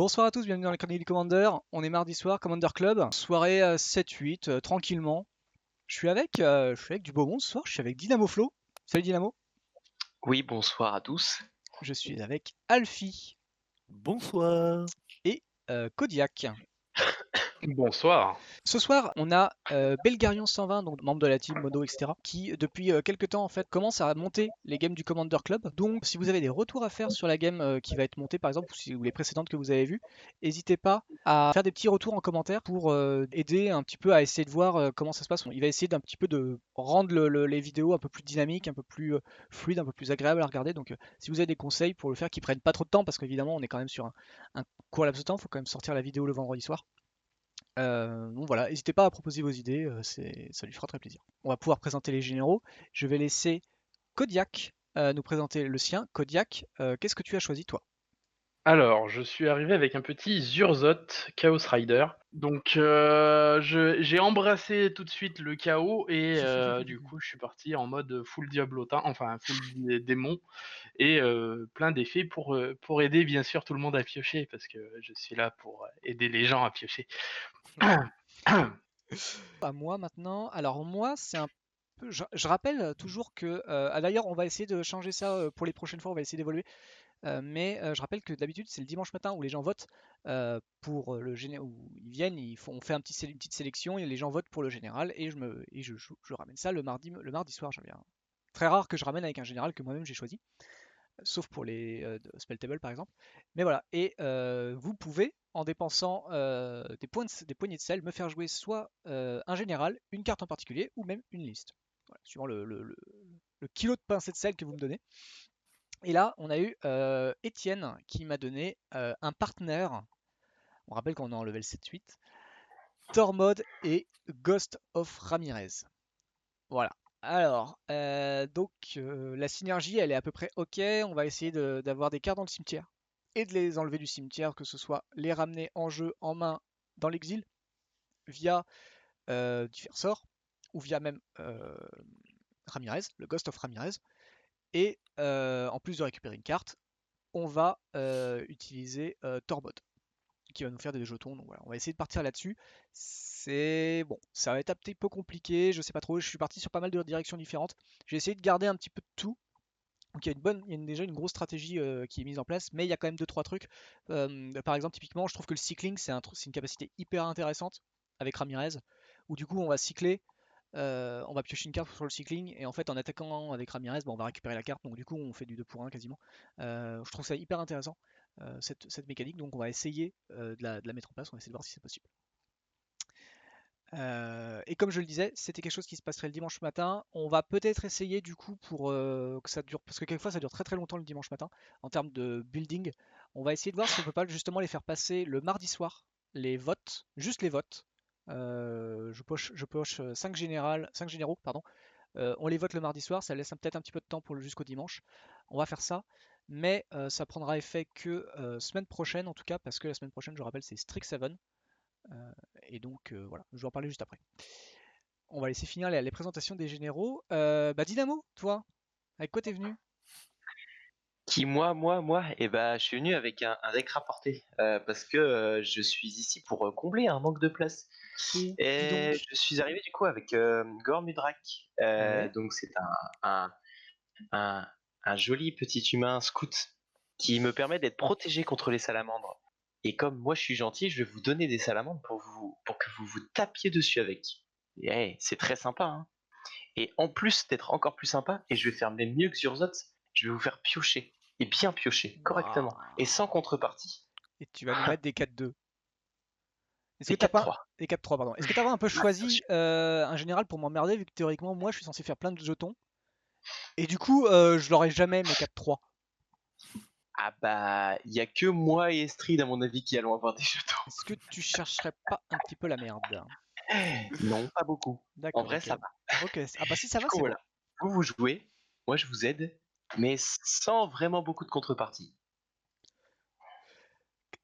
Bonsoir à tous, bienvenue dans les Chroniques du Commander. On est mardi soir, Commander Club, soirée 7-8, tranquillement. Je suis avec du beau monde ce soir, je suis avec Dynamo Flo. Salut Dynamo. Oui, bonsoir à tous. Je suis avec Alfie Bonsoir. et Kodiak. Bonsoir. Ce soir, on a Belgarion 120, donc membre de la team Mono, etc., qui depuis quelques temps en fait commence à monter les games du Commander Club. Donc, si vous avez des retours à faire sur la game qui va être montée, par exemple, ou les précédentes que vous avez vues, n'hésitez pas à faire des petits retours en commentaire pour aider un petit peu à essayer de voir comment ça se passe. Il va essayer d'un petit peu de rendre les vidéos un peu plus dynamiques, un peu plus fluides, un peu plus agréables à regarder. Donc, si vous avez des conseils pour le faire, qui prennent pas trop de temps, parce qu'évidemment, on est quand même sur un court laps de temps, il faut quand même sortir la vidéo le vendredi soir. Donc voilà, n'hésitez pas à proposer vos idées, ça lui fera très plaisir. On va pouvoir présenter les généraux. Je vais laisser Kodiak nous présenter le sien. Kodiak, qu'est-ce que tu as choisi toi? Alors, je suis arrivé avec un petit Zurzot Chaos Rider. Donc, j'ai embrassé tout de suite le chaos et du coup, je suis parti en mode full diablotin, enfin full démon et plein d'effets pour aider bien sûr tout le monde à piocher parce que je suis là pour aider les gens à piocher. À moi maintenant. Alors moi, c'est un peu. Je rappelle toujours que. D'ailleurs, on va essayer de changer ça pour les prochaines fois. On va essayer d'évoluer. Mais je rappelle que d'habitude, c'est le dimanche matin où les gens votent pour le général. Où ils viennent, on fait une petite sélection et les gens votent pour le général. Et je ramène ça le mardi soir. Très rare que je ramène avec un général que moi-même j'ai choisi, sauf pour les spell table par exemple. Mais voilà, et vous pouvez, en dépensant des poignées de sel, me faire jouer soit un général, une carte en particulier, ou même une liste. Voilà, suivant le kilo de pincée de sel que vous me donnez. Et là, on a eu Étienne qui m'a donné un partenaire. On rappelle qu'on est en level 7-8. Tormod et Ghost of Ramirez. Voilà. Alors, donc la synergie, elle est à peu près ok. On va essayer d'avoir des cartes dans le cimetière et de les enlever du cimetière, que ce soit les ramener en jeu, en main, dans l'exil, via différents sorts, ou via même Ramirez, le Ghost of Ramirez. Et en plus de récupérer une carte, on va utiliser Torbod, qui va nous faire des jetons. Donc voilà, on va essayer de partir là-dessus. C'est bon, ça va être un petit peu compliqué, je sais pas trop. Je suis parti sur pas mal de directions différentes. J'ai essayé de garder un petit peu de tout. Donc il y a déjà une grosse stratégie qui est mise en place, mais il y a quand même 2-3 trucs. Par exemple, typiquement, je trouve que le cycling, c'est une capacité hyper intéressante avec Ramirez, où du coup on va cycler, on va piocher une carte sur le cycling, et en fait en attaquant avec Ramirez, on va récupérer la carte, donc du coup on fait du 2 pour 1 quasiment. Je trouve ça hyper intéressant, cette mécanique, donc on va essayer de la mettre en place, on va essayer de voir si c'est possible. Et comme je le disais, c'était quelque chose qui se passerait le dimanche matin. On va peut-être essayer du coup pour que ça dure, parce que quelquefois ça dure très très longtemps le dimanche matin en termes de building. On va essayer de voir si on peut pas justement les faire passer le mardi soir, les votes, juste les votes. Je poche 5 généraux, pardon. On les vote le mardi soir, ça laisse peut-être un petit peu de temps jusqu'au dimanche. On va faire ça, mais ça prendra effet que semaine prochaine en tout cas, parce que la semaine prochaine, je rappelle, c'est Strixhaven. Et donc voilà, je vais en parler juste après. On va laisser finir les présentations des généraux. Dynamo, toi, avec quoi t'es venu? Moi, je suis venu avec un deck rapporté parce que je suis ici pour combler un manque de place. Oh, dis Et donc. je suis arrivé du coup avec Gormudrak. Ouais. Donc c'est un, un, un joli petit humain scout qui me permet d'être protégé contre les salamandres. Et comme moi je suis gentil, je vais vous donner des salamandres pour que vous vous tapiez dessus avec. Et c'est très sympa, hein. Et en plus d'être encore plus sympa, et je vais faire même mieux que Zurzot, je vais vous faire piocher. Et bien piocher, correctement. Et Waouh. sans contrepartie. Et tu vas nous mettre des 4-2. Est-ce que Des t'as pas 4-3. des 4-3, pardon. Est-ce que t'as pas un peu Ah, bien choisi sûr. un général pour m'emmerder, vu que théoriquement moi je suis censé faire plein de jetons et du coup je l'aurai jamais mes 4-3. Ah bah, il y a que moi et Estrid à mon avis qui allons avoir des jetons. Est-ce que tu chercherais pas un petit peu la merde? Non, pas beaucoup. En D'accord, vrai, ok. ça va. Ok, ah bah si ça Du va, coup, c'est bon. voilà. Vous jouez, moi je vous aide, mais sans vraiment beaucoup de contrepartie.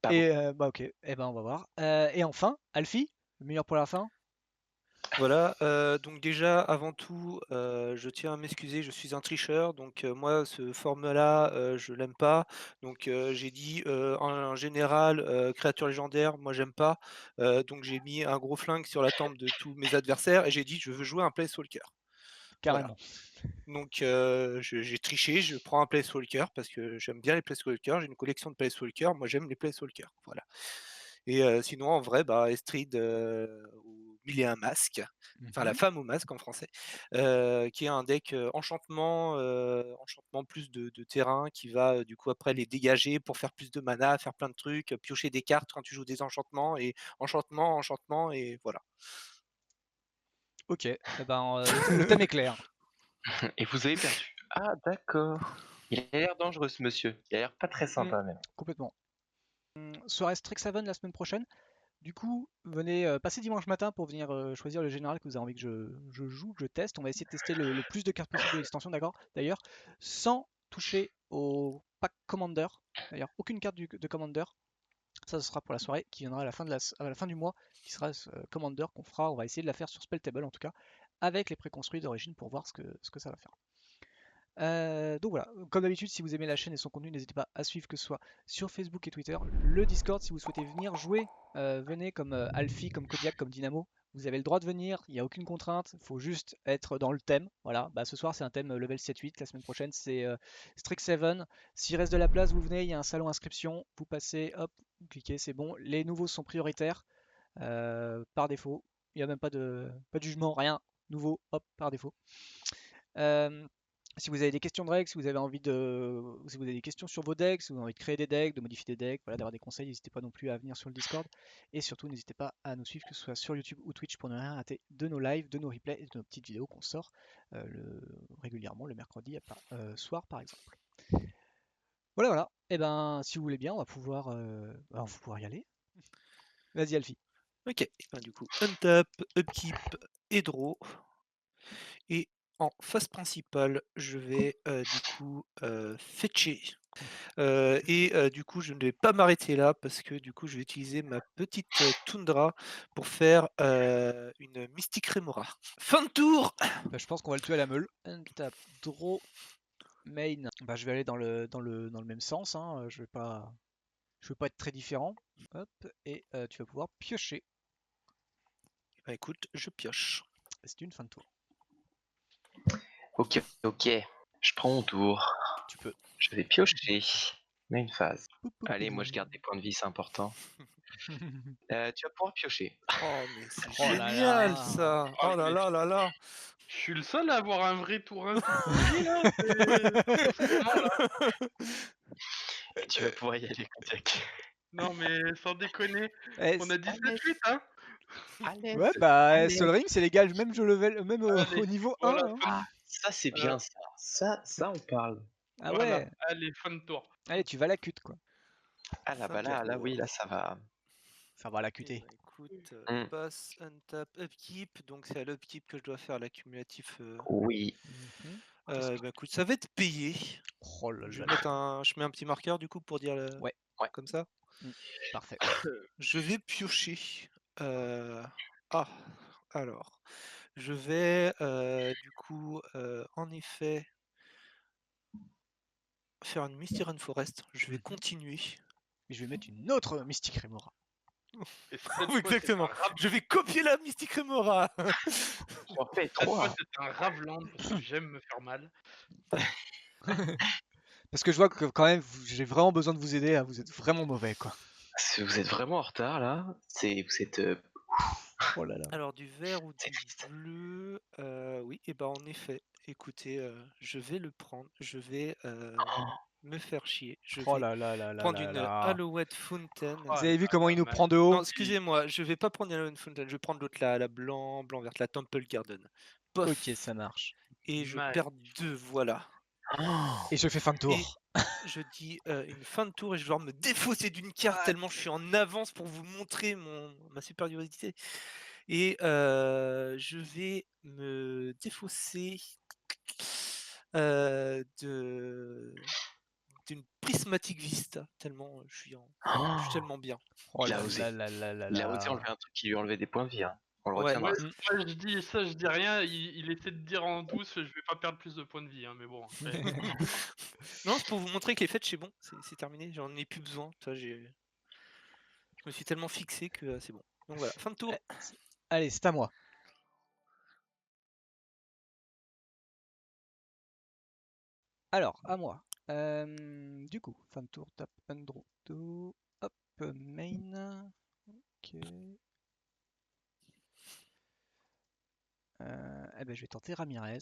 Pas Et beaucoup. bah ok, eh ben on va voir. Et enfin, Alfie, le meilleur pour la fin. Voilà, donc déjà, avant tout, je tiens à m'excuser, je suis un tricheur, donc moi, ce format-là, je l'aime pas. Donc j'ai dit, en général, créature légendaire, moi j'aime pas. Donc j'ai mis un gros flingue sur la tempe de tous mes adversaires et j'ai dit: «Je veux jouer un Planeswalker». Voilà. Carrément. Donc j'ai triché, je prends un Planeswalker parce que j'aime bien les Planeswalkers, j'ai une collection de Planeswalkers, moi j'aime les Planeswalkers, voilà. Et sinon en vrai, bah, Estrid, ou Mille et un masques, enfin La Mhm. femme au masque en français, qui est un deck, enchantement plus de terrain qui va, du coup après les dégager pour faire plus de mana, faire plein de trucs, piocher des cartes quand tu joues des enchantements et enchantement et voilà. Ok, eh ben, le thème est clair. Et vous avez perdu. Ah, d'accord. Il a l'air dangereux, ce monsieur. Il a l'air pas très Mm, sympa, même. complètement. Soirée Strixhaven la semaine prochaine. Du coup, venez passer dimanche matin pour venir choisir le général que vous avez envie que je joue, que je teste. On va essayer de tester le plus de cartes possible de l'extension, d'accord? D'ailleurs, sans toucher au pack Commander. D'ailleurs, aucune carte de Commander. Ça, ce sera pour la soirée qui viendra à la fin du mois, qui sera Commander qu'on fera. On va essayer de la faire sur Spelltable en tout cas, avec les préconstruits d'origine pour voir ce que ça va faire. Donc voilà, comme d'habitude, si vous aimez la chaîne et son contenu, n'hésitez pas à suivre que ce soit sur Facebook et Twitter, le Discord si vous souhaitez venir jouer, venez comme Alfie, comme Kodiak, comme Dynamo. Vous avez le droit de venir, il n'y a aucune contrainte, il faut juste être dans le thème. Voilà, bah, ce soir c'est un thème level 7-8, la semaine prochaine c'est Strixhaven. S'il reste de la place, vous venez, il y a un salon inscription, vous passez, hop, vous cliquez, c'est bon. Les nouveaux sont prioritaires par défaut, il n'y a même pas de jugement, rien, nouveau, hop, par défaut. Euh, Si vous avez des questions de règles, si vous avez envie si vous avez des questions sur vos decks, si vous avez envie de créer des decks, de modifier des decks, voilà, d'avoir des conseils, n'hésitez pas non plus à venir sur le Discord. Et surtout, n'hésitez pas à nous suivre, que ce soit sur YouTube ou Twitch, pour ne rien rater de nos lives, de nos replays et de nos petites vidéos qu'on sort régulièrement le mercredi soir, par exemple. Voilà, voilà. Et ben, si vous voulez bien, on va pouvoir y aller. Vas-y, Alfie. OK, ben, du coup, untap, upkeep et draw. Et en phase principale, je vais, du coup, fetcher. Et du coup, je ne vais pas m'arrêter là parce que du coup, je vais utiliser ma petite, Tundra pour faire, une Mystic Remora. Fin de tour! Bah, je pense qu'on va le tuer à la meule. Untap, draw, main. Bah, je vais aller dans le même sens, hein. Je veux pas être très différent. Hop, et tu vas pouvoir piocher. Bah, écoute, je pioche. C'est une fin de tour. Ok, ok. Je prends mon tour. Tu peux. Je vais piocher. Mais une phase. Pou, pou, Allez, pou. moi je garde des points de vie, c'est important. Tu vas pouvoir piocher. Oh, mais c'est Oh là génial là. ça! Oh, Oh là mais là là là! je suis le seul à avoir un vrai tour instantané là. Ça se passe comment là? Tu vas pouvoir y aller, Kodiak. Non mais sans déconner, Eh, on a 17-8 hein. Allez, ouais, bah, allez. Sol Ring, c'est légal, même jeu level, même Allez, au niveau 1. voilà, Hein. Ah, ça c'est bien ça. Ça on parle. Ah voilà, ouais. allez, fin de tour. Allez, tu vas la cut, quoi. Ah là, Fin bah de là oui, tour. là ça va. Ça va la Eh cuter. ben, écoute, Hmm, passe, untap, upkeep. Donc c'est à l'upkeep que je dois faire l'accumulatif. Oui. Mhm. Bah, écoute, ça va être payé. Oh là Je là vais là. je mets un petit marqueur du coup pour dire Ouais, Ouais. comme ça. mm, parfait. Je vais piocher. Ah, alors, je vais du coup, en effet, faire une Misty Rainforest. Je vais Mhm. continuer. Et je vais mettre une autre Mystic Remora. Et cette Oui, fois c'est un exactement. Je vais copier la Mystic Remora. J'en fais cette fois 3. c'est un Raveland parce que j'aime me faire mal. Parce que je vois que quand même, j'ai vraiment besoin de vous aider, hein, vous êtes vraiment mauvais, quoi. Vous êtes vraiment en retard là. Vous êtes Oh là là. Alors du vert ou c'est du triste. bleu, oui, et ben en effet. Écoutez, je vais le prendre. Je vais me faire chier. Je Oh vais là là là là prendre là une là. Alouette Fountain. Vous Oh avez vu là comment là, il nous prend de Non, haut? excusez-moi, je vais pas prendre une Alouette Fountain. Je vais prendre l'autre, la blanc verte, la Temple Garden. Ok, Pof. ça marche. Et je magnifique. perds 2, voilà. Oh, Et je fais fin de Et tour. je dis une fin de tour et je vais devoir me défausser d'une carte What? tellement je suis en avance pour vous montrer ma supériorité. Et je vais me défausser d'une prismatique vista, tellement je suis oh. tellement bien. Oh Il a là osé. là là là là Il a osé là. enlever un truc qui lui enlevait des points de vie. Hein. On le Ouais. retiendra. Ouais, ça, je dis rien. Il essaie de dire en douce, je vais pas perdre plus de points de vie, hein, mais bon. après. Non, c'est pour vous montrer que les fêtes, c'est bon, c'est terminé, j'en ai plus besoin. Tu vois, je me suis tellement fixé que c'est bon. Donc voilà, fin de tour. Allez, c'est à moi. Alors, à moi. Du coup, fin de tour, tap, draw, do, hop, main. Ok. Eh ben, je vais tenter Ramirez.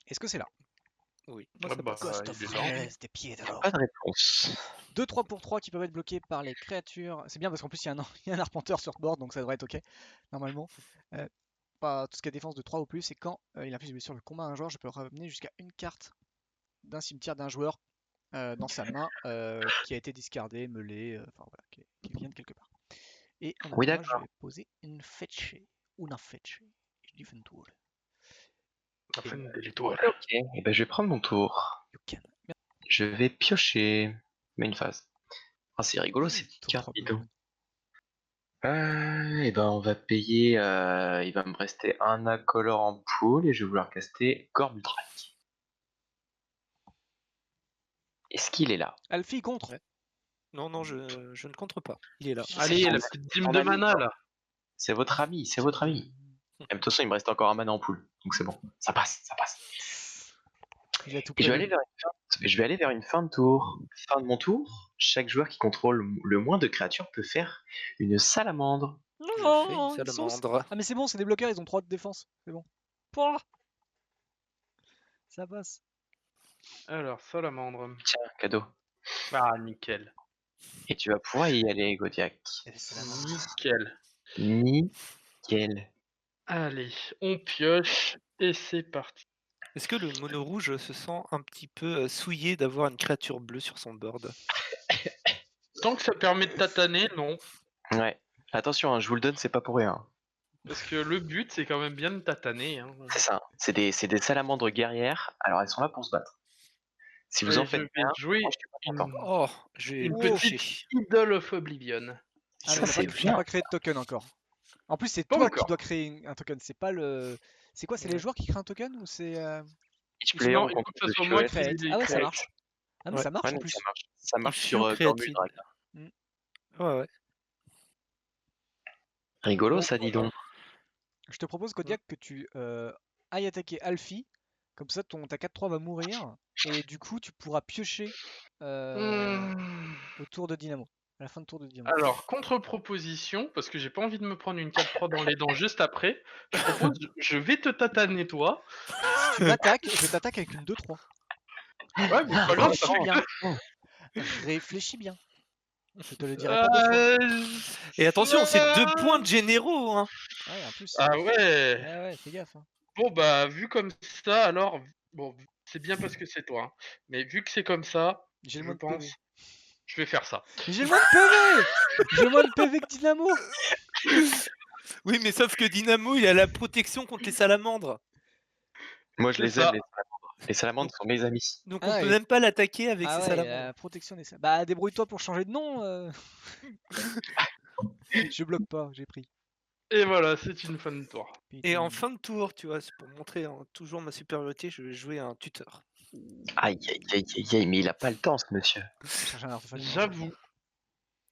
Est-ce que c'est là? Oui, Ah moi ça bah, passe. Ghost il of est là. Ramirez de Piedro. Pas de réponse. 2 3 pour 3 qui peuvent être bloqués par les créatures. C'est bien parce qu'en plus il y a un, il y a un arpenteur sur board, donc ça devrait être ok, normalement. Pas tout ce qui est défense de 3 ou plus, et quand il inflige des blessures sur le combat à un joueur, je peux ramener jusqu'à une carte d'un cimetière d'un joueur dans sa main qui a été discardé, meulé, enfin voilà, qui vient de quelque part. Et en Oui, attendant, je d'accord. vais poser une fetch. Una fetch. Different tool. La fin Et de l'étoile. Ok, et ben je vais prendre mon tour. you can. Je vais piocher. Main phase. Ah, c'est rigolo ces petites Tour cartes, 3 dis Blue donc. Moon. Et ben on va payer. Il va me rester un incolore en pool et je vais vouloir caster Gorbutrak. Est-ce qu'il est là? Alfie contre. Ouais. Non, je ne contre pas. Il est là. Allez, Son- la petite dîme son de ami, mana quoi. là. C'est votre ami, c'est votre ami. Et de toute façon, il me reste encore un mana en pool, donc c'est bon. Ça passe, ça passe. Il a tout Et je vais prévu. aller vers une fin de tour. Fin de mon tour, chaque joueur qui contrôle le moins de créatures peut faire une salamandre. Je fais une Non, ils sont- salamandre. Ah mais c'est bon, c'est des bloqueurs, ils ont 3 de défense. C'est bon. Pouah, ça passe. Alors, salamandre. Tiens, cadeau. Ah, nickel. Et tu vas pouvoir y aller, Godiac. Et c'est la mort. Nickel. Nickel. Allez, on pioche et c'est parti. Est-ce que le mono rouge se sent un petit peu souillé d'avoir une créature bleue sur son board? Tant que ça permet de tataner, non. Ouais. Attention, hein, je vous le donne, c'est pas pour rien. Parce que le but, c'est quand même bien de tataner. Hein. C'est ça. C'est des salamandres guerrières. Alors elles sont là pour se battre. Si vous en Et je faites vais bien, jouer moi je suis pas content. Oh, je vais une piocher. petite Idol of Oblivion. Ah Ça mais c'est t'as bien. pas créé de token encore. En plus c'est Pas toi qui encore. dois créer un token, c'est pas le... C'est quoi, c'est les Ouais. joueurs qui créent un token ou c'est... Each Ils player sont- Non, on il faut contrôle que ce the soit moi QS. qui Create. les Ah ouais, ça crée. marche. Ah mais Ouais. ça marche Ouais, en non, plus. ça marche. Ça marche If sur you create Gormudrak. it. Ouais. Rigolo Donc, ça, dis voilà. donc. Je te propose, Kodiak, que tu ailles attaquer Alfie. Comme ça, ta 4-3 va mourir. Et du coup, tu pourras piocher Hmm. au tour de Dynamo. À la fin de tour de Dynamo. Alors, contre-proposition, parce que j'ai pas envie de me prendre une 4-3 dans les dents juste après, je propose, je vais te tataner toi. Si tu m'attaques, je t'attaque avec une 2-3. Ouais, mais c'est pas grave, ça Réfléchis fait bien. que... Réfléchis bien. Je te le dirai pas 2 fois. Et attention, c'est 2 points de généraux. Hein. Ouais, en plus. Ah ouais. Ouais, fais gaffe. Hein. Bon bah, vu comme ça, alors, bon, c'est bien parce que c'est toi, hein. Mais vu que c'est comme ça, J'ai le je moins de pense, PV. je vais faire ça. Mais j'ai le moins de PV. J'ai le moins de PV que Dynamo. Oui, mais sauf que Dynamo, il a la protection contre les salamandres. Moi je C'est les ça. aime, les salamandres. Les salamandres sont mes amis. Donc Ah, on peut et- même pas l'attaquer avec Ah ses ouais, salamandres. la protection des... Bah, débrouille-toi pour changer de nom. Je bloque pas, j'ai pris. Et voilà, c'est une fin de tour. Et en fin de tour, tu vois, c'est pour montrer toujours ma supériorité, je vais jouer un tuteur. Aïe aïe aïe aïe aïe, mais il a pas le temps ce monsieur. Chercher un artefact. J'avoue.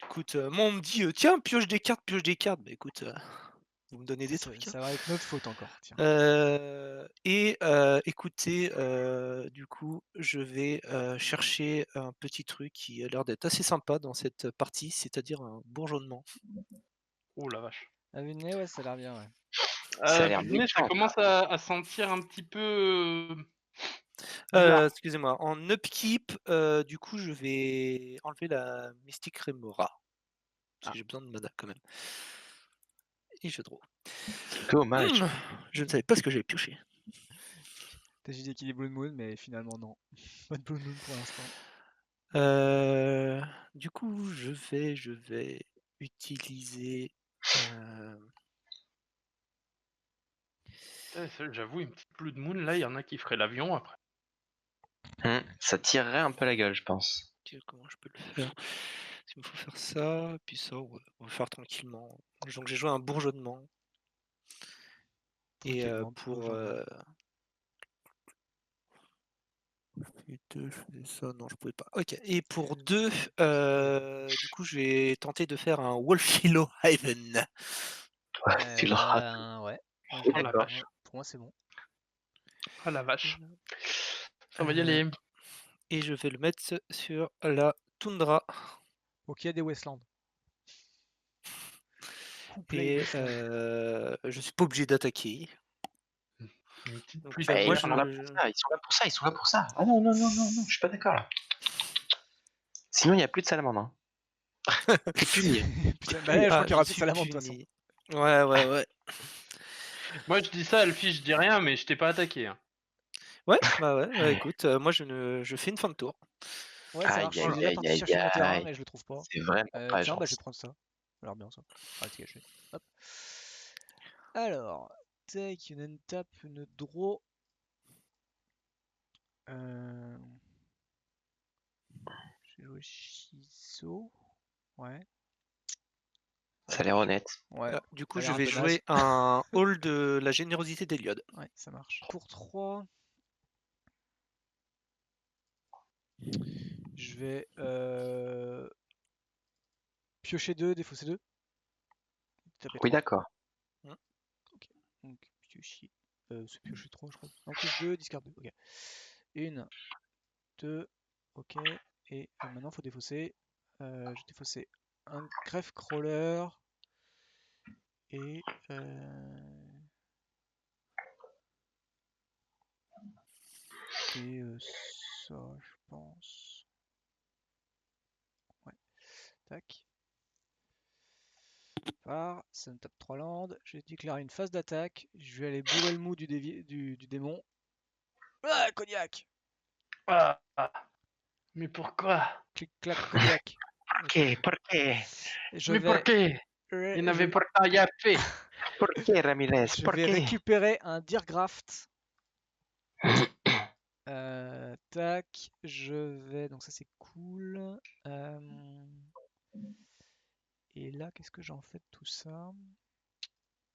Écoute, moi on me dit, tiens, pioche des cartes. Bah écoute, vous me donnez des trucs. Hein. Ça va être notre faute encore. Tiens. Écoutez, du coup, je vais chercher un petit truc qui a l'air d'être assez sympa dans cette partie, c'est-à-dire un bourgeonnement. Oh la vache. À vue de nez, ouais, ça a l'air bien, ouais. Ça a l'air Vu de nez, ça méchant. commence à sentir un petit peu... bizarre. Excusez-moi, en upkeep, du coup, je vais enlever la Mystic Remora. Parce que j'ai besoin de mana quand même. Et je draw. Dommage. Je ne savais pas ce que j'avais pioché. T'as juste dit qu'il est Blue Moon, mais finalement, non. Pas de Blue Moon pour l'instant. Du coup, je vais utiliser. J'avoue, une petite Blood Moon, là, il y en a qui feraient l'avion après. Ça tirerait un peu la gueule, je pense. Comment je peux le faire? Il me faut faire ça, puis ça, ouais, on va faire tranquillement. Donc j'ai joué un bourgeonnement. Et Tranquillement, pour bourgeonnement. et deux, je faisais ça, non, je pouvais pas. Ok. Et pour 2, du coup, je vais tenter de faire un Wolfilo Haven. Tu le rates. Ouais. Moi, Oh la ouais, vache. pour moi, c'est bon. Ah la vache. Ça va y aller. Et je vais le mettre sur la toundra. Ok, il y a des Westlands. Who play Et Westlands? je suis pas obligé d'attaquer. Une petite Donc, pluie Bah, moi, ils tonnerre, sont là. là pour ça, ils sont là pour ça, ils sont là pour ça. Ah non, non, non, non, non, je suis pas d'accord là. Sinon, il n'y a plus de salamandre. Hein. T'es puni. Putain, bah, je crois qu'il y je aura plus de suis salamandre de toute façon. puni. Ouais. Moi, je dis ça, Alfie, je dis rien, mais je t'ai pas attaqué. Hein. Ouais, écoute, moi, je fais une fin de tour. Ouais, ça marche. Aïe, Je suis aïe, déjà aïe, parti aïe, chercher mon terrain, aïe. mais je le trouve pas. C'est vraiment pas Tiens, bah, je vais gentil. prendre ça. Ça a l'air bien ça. Ah, c'est gâché. Hop. Alors, take une untap, une draw. J'ai joué Shiso. Ouais. Ça a l'air honnête. Ouais. Du Ça coup, a je l'air un vais peu naze. jouer un hall de la générosité d'Eliod. Ouais, ça marche. Tour 3. Je vais piocher 2, défausser 2. Taper Oui, 3. d'accord. Ok. Donc, piocher. C'est piocher 3, je crois. Non, pioche 2, discard 2. Ok. 1, 2. Ok. Et maintenant, il faut défausser. Je défausser un greffe crawler. Et. Et ça, je pense. Ouais. Tac. Ça me tape 3 landes. Je vais déclarer une phase d'attaque. Je vais aller bourrer le mou du démon. Ah, cognac! Ah, mais pourquoi? Clic, clac, cognac. Ok. Porqué? Je Mais vais, pourquoi? Il je, n'avait pas rien fait. Porqué, Ramirez? je vais Porqué? récupérer un Deergraft. Tac. Je vais. Donc, ça, c'est cool. Et là, qu'est-ce que j'en fais de tout ça?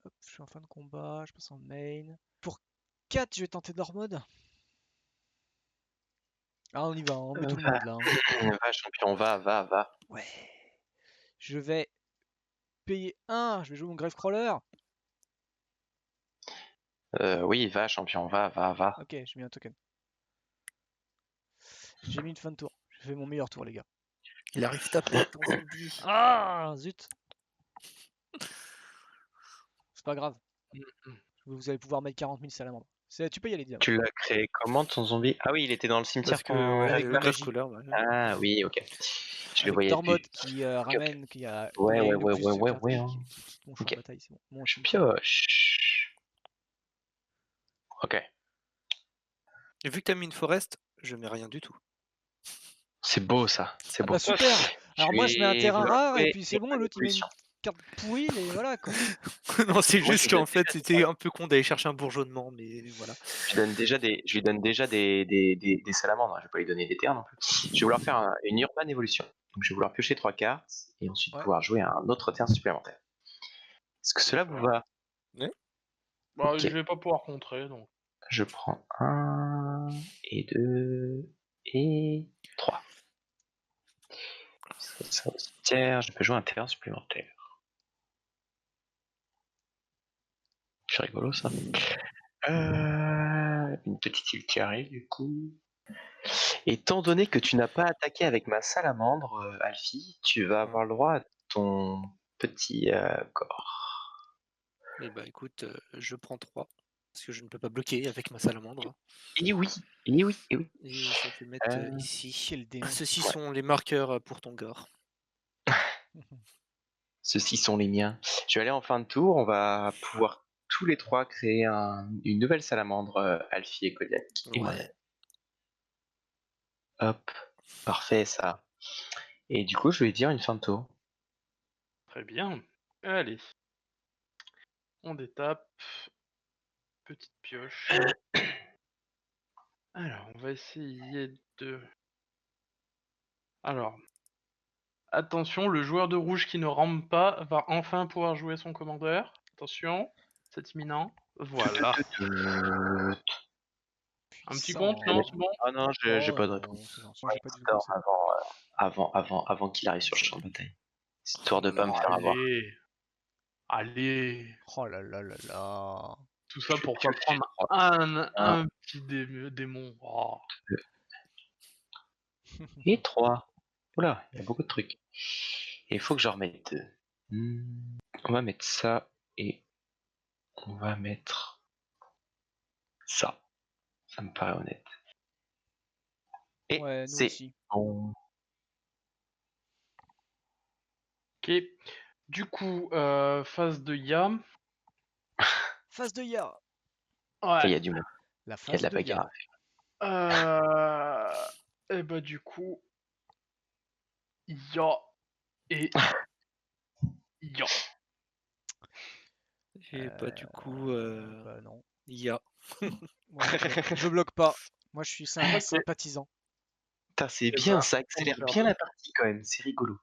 Hop, je suis en fin de combat. Je passe en main. Pour 4, je vais tenter Dormod. Ah, on y va, on met tout le Va, monde là. Hein. va, champion, va. Ouais. Je vais payer 1. Je vais jouer mon Grave Crawler. Oui, va, champion, va. Ok, j'ai mis un token. J'ai mis une fin de tour. J'ai fait mon meilleur tour, les gars. Il arrive taper ton zombie. Ah, zut. C'est pas grave. Mhm. Vous allez pouvoir mettre 40 000 salamandres. Tu peux y aller, Diam. Tu l'as créé comment ton zombie? Ah oui, il était dans le cimetière Parce que quand. Avec le ma grave magie. couleur, ouais. Ah oui, ok. Je le Avec voyais Dormod plus. qui Ok, ok. ramène, qui a Ouais, bourré ouais, le ouais, plus ouais, de ouais, cartes ouais. Hein. qui me quitte mon champ de Ok. bataille. C'est bon. Mon Je cimetière. pioche. Ok. Et vu que t'as mis une forest, je mets rien du tout. C'est beau ça, c'est Ah beau. bah super. Je Alors moi je mets un vais terrain vouloir rare et jouer puis c'est une bon, bonne l'autre il met une évolution. carte pourrie et voilà quoi. Non, c'est Moi, je juste lui donne qu'en fait, déjà c'était un peu con d'aller chercher un bourgeonnement, mais voilà. je lui donne déjà des salamandres. Je vais pas lui donner des terres non plus. Je vais vouloir faire une urban évolution. Donc, je vais vouloir piocher 3 cartes et ensuite Ouais. pouvoir jouer un autre terre supplémentaire. Est-ce que cela vous va? Bah, je Ok. vais pas pouvoir contrer, donc. Je prends 1 et 2 et 3. Ça au cimetière, je peux jouer un terrain supplémentaire. C'est rigolo ça. Une petite île qui arrive du coup. Étant donné que tu n'as pas attaqué avec ma salamandre, Alfie, tu vas avoir le droit à ton petit corps. Et bah écoute, je prends 3. Parce que je ne peux pas bloquer avec ma salamandre. Et oui, et oui, et oui. Et je vais mettre ici. Quel démon. Ceux-ci Ouais. sont les marqueurs pour ton gore. Ceux-ci sont les miens. Je vais aller en fin de tour, on va pouvoir tous les trois créer une nouvelle salamandre, Alfie et Kodiak. Et moi-même. Hop, parfait ça. Et du coup, je vais dire une fin de tour. Très bien. Allez. On détape. Petite pioche. Alors, on va essayer de... Alors, Attention, le joueur de rouge qui ne rampe pas va enfin pouvoir jouer son commandeur. Attention, c'est imminent. Voilà. Un petit compte, Puissant. non, c'est bon? Ah non, j'ai Oh pas de non, réponse. c'est gentil, j'ai pas du tout Dors pensé. avant qu'il arrive sur le champ de bataille. Histoire de pas me Oh, faire avoir. allez. Allez. Oh là là là là. Tout ça pour Tu pas le fais, prendre je crois. un petit démon. Oh. Et 3. Oula, il y a beaucoup de trucs. Et il faut que j'en remette 2. On va mettre ça et on va mettre ça. Ça me paraît honnête. Et Ouais, nous c'est aussi. bon. Ok. Du coup, phase de Yam. Phase de Ya. Et il Ouais. y a du monde. La Il y a de phase la de Ya. bagarre. Et bah du coup, Ya et Ya. Et bah du coup, Bah non. Ya. Moi, je bloque pas. Moi, je suis Ok. sympathisant. Putain, c'est Eh bien, ben, ça on va accélère faire bien deux. la partie quand même, c'est rigolo.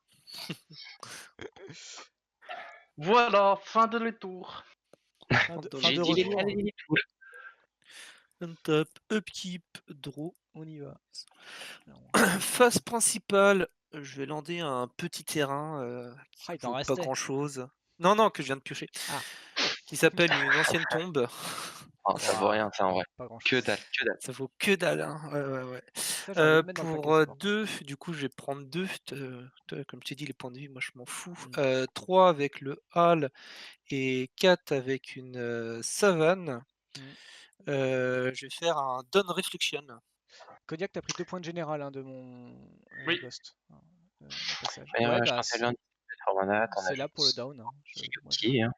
Voilà, fin de les tours. Fin J'ai de dit les retour. allez, les tours. On top, upkeep, draw. On y va. Phase principale, je vais lander un petit terrain Ah, il qui t'en vaut pas restait. grand chose. Non, non, que je viens de piocher. Ah. Qui s'appelle une ancienne tombe. Oh, ça vaut Waouh, rien, ça en vrai. pas grand Que chose. dalle, que dalle. Ça vaut que dalle. Hein. Ouais, ouais, ouais. Ça, j'ai envie de le mettre dans le paquet, Pour ça, par contre. 2, du coup, je vais prendre 2. Comme je t'ai dit, les points de vie, moi, je m'en fous. Mm. 3 avec le hall et 4 avec une savane. Mm. Je vais faire un Dawn Reflection. Kodiak, t'as pris 2 points de général hein, de mon Oui. ghost. Au passage. Mais Ouais, je bah, rappelle un Formana, t'en c'est as là pour le down. Hein. Moi, qui hein.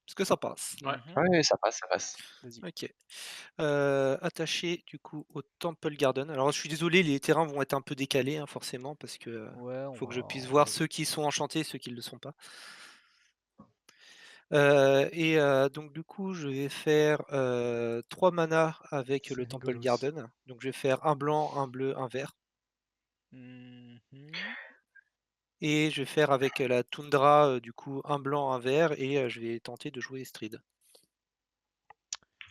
Est-ce que ça passe? Ouais. Ouais, ça passe, ça passe. Vas-y. Ok. Attaché du coup au Temple Garden. Alors je suis désolé, les terrains vont être un peu décalés hein, forcément parce que Ouais, faut que je puisse on voir va- ceux qui sont enchantés et ceux qui ne le sont pas. Donc du coup je vais faire 3 manas avec C'est le Temple rigolo, ça. Garden. Donc je vais faire un blanc, un bleu, un vert. Mhm. Et je vais faire avec la Toundra du coup un blanc, un vert et je vais tenter de jouer Estrid.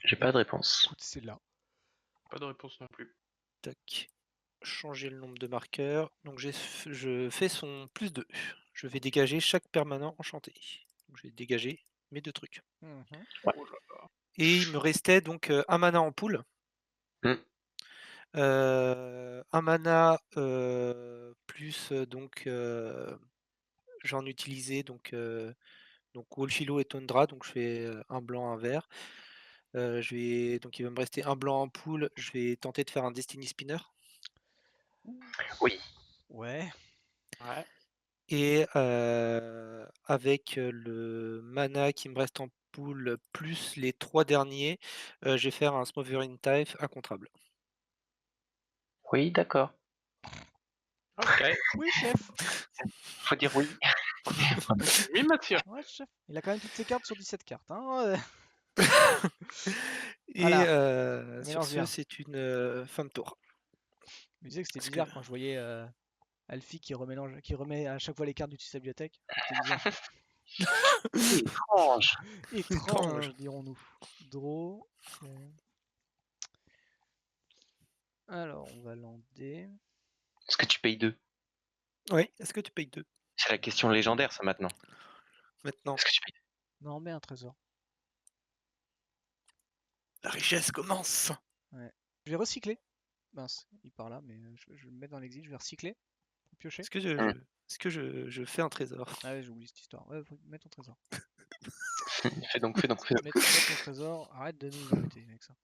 J'ai pas de réponse. Écoute, c'est là. Pas de réponse non plus. Tac. Changer le nombre de marqueurs. Donc je fais son plus 2. Je vais dégager chaque permanent enchanté. Donc, je vais dégager mes 2 trucs. Mhm. Oh là là. Et il me restait donc un mana en pool. Mm. Un mana plus donc j'en utilisais donc Wolfilo et Tundra, donc je fais un blanc, un vert. Donc il va me rester un blanc en pool. Je vais tenter de faire un Destiny Spinner. Oui. Ouais. Ouais. Et avec le mana qui me reste en pool plus les 3 derniers, je vais faire un Smothering Tithe incontrable. Oui, d'accord. Ok. Oui, chef. Faut dire oui. Oui, Mathieu. Ouais, chef. Il a quand même toutes ses cartes sur 17 cartes. Hein. Et Voilà. Ça sur mélange ce, bien. c'est une fin de tour. Je me disais que c'était Parce que bizarre quand je voyais Alfie qui remet à chaque fois les cartes du sa bibliothèque. C'était bizarre. Étrange. Étrange, dirons-nous. Draw. Ok. Alors, on va lander. Est-ce que tu payes 2? oui, est-ce que tu payes 2 C'est la question légendaire, ça, maintenant. maintenant? Est-ce que tu payes Non, mais un trésor. La richesse commence. Ouais. Je vais recycler. Mince, il part là, mais je vais le mettre dans l'exil. Je vais recycler. Piocher. Est-ce que je fais un trésor? Ah ouais, j'ai oublié cette histoire. Ouais, faut mettre ton trésor. Fais donc, fais donc, fais donc. Mets ton trésor. Arrête de nous embêter avec ça.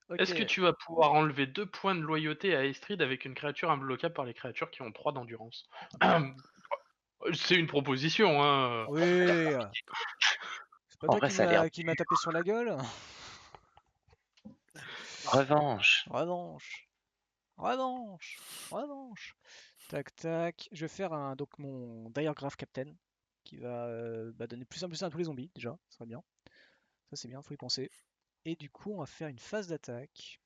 Ok. Est-ce que tu vas pouvoir enlever 2 points de loyauté à Estrid avec une créature imbloquable par les créatures qui ont 3 d'endurance? C'est une proposition, hein. Oui. C'est pas En toi vrai, ça a l'air qui m'a tapé sur la gueule. revanche. Revanche. Revanche. Revanche. Tac tac. Je vais faire donc mon Diregraph Captain qui va donner plus 1 à tous les zombies déjà. Ça serait bien. Ça c'est bien, faut y penser. Et du coup, on va faire une phase d'attaque.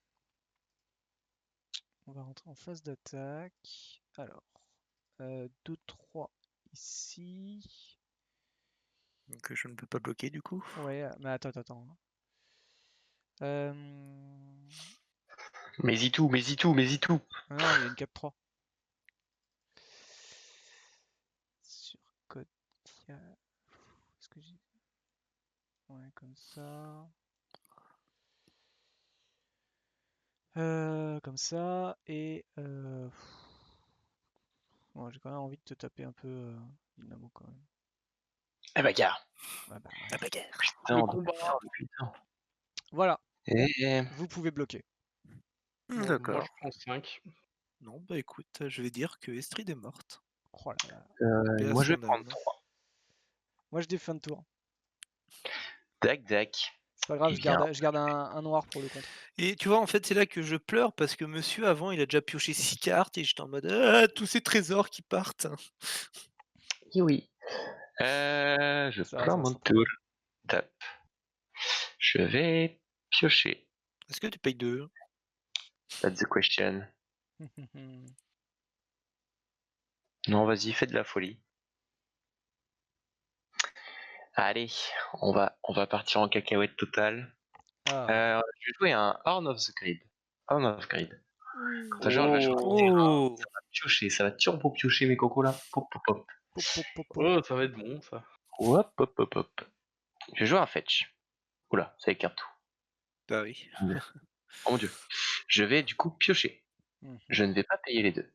On va rentrer en phase d'attaque. Alors, 2, 3 ici. Donc je ne peux pas bloquer du coup. Ouais, mais attends. Euh... Mais tout. ah non, il y a une 4-3. Sur Kotia. Est-ce que j'ai. Ouais, comme ça. Comme ça. Et. Ouais, j'ai quand même envie de te taper un peu Dynamo quand même. Eh bagarre. Ouais, bah, La bagarre. Putain, combat. putain. voilà, Et... vous pouvez bloquer. Bon, moi, D'accord. je prends 5. Non, bah écoute, je vais dire que Estrid est morte. Oh là là. Paix à moi je vais son prendre âme. 3. Moi, je défais de tour. Dac. C'est pas grave, Eh je bien, garde un noir pour le contre. Et tu vois, en fait, c'est là que je pleure parce que monsieur, avant, il a déjà pioché 6 cartes et j'étais en mode ah, tous ces trésors qui partent. oui. Je Ça, prends va mon s'entendre. tour. Tape. Je vais piocher. Est-ce que tu payes 2? That's the question. Non, vas-y, fais de la folie. Allez, on va partir en cacahuète totale. Ah. Je vais jouer un Horn of the Grid. Horn of Grid. Quand ta genre va jouer un Oh. terrain, Oh, ça va piocher, ça va turbo piocher mes cocos là. Pop. Pop, pop, pop, pop. Oh, ça va être bon, ça. Hop. Je vais jouer un fetch. Oula, ça écarte tout. bah oui. Oh mon dieu. Je vais du coup piocher. Mhm. Je ne vais pas payer les deux.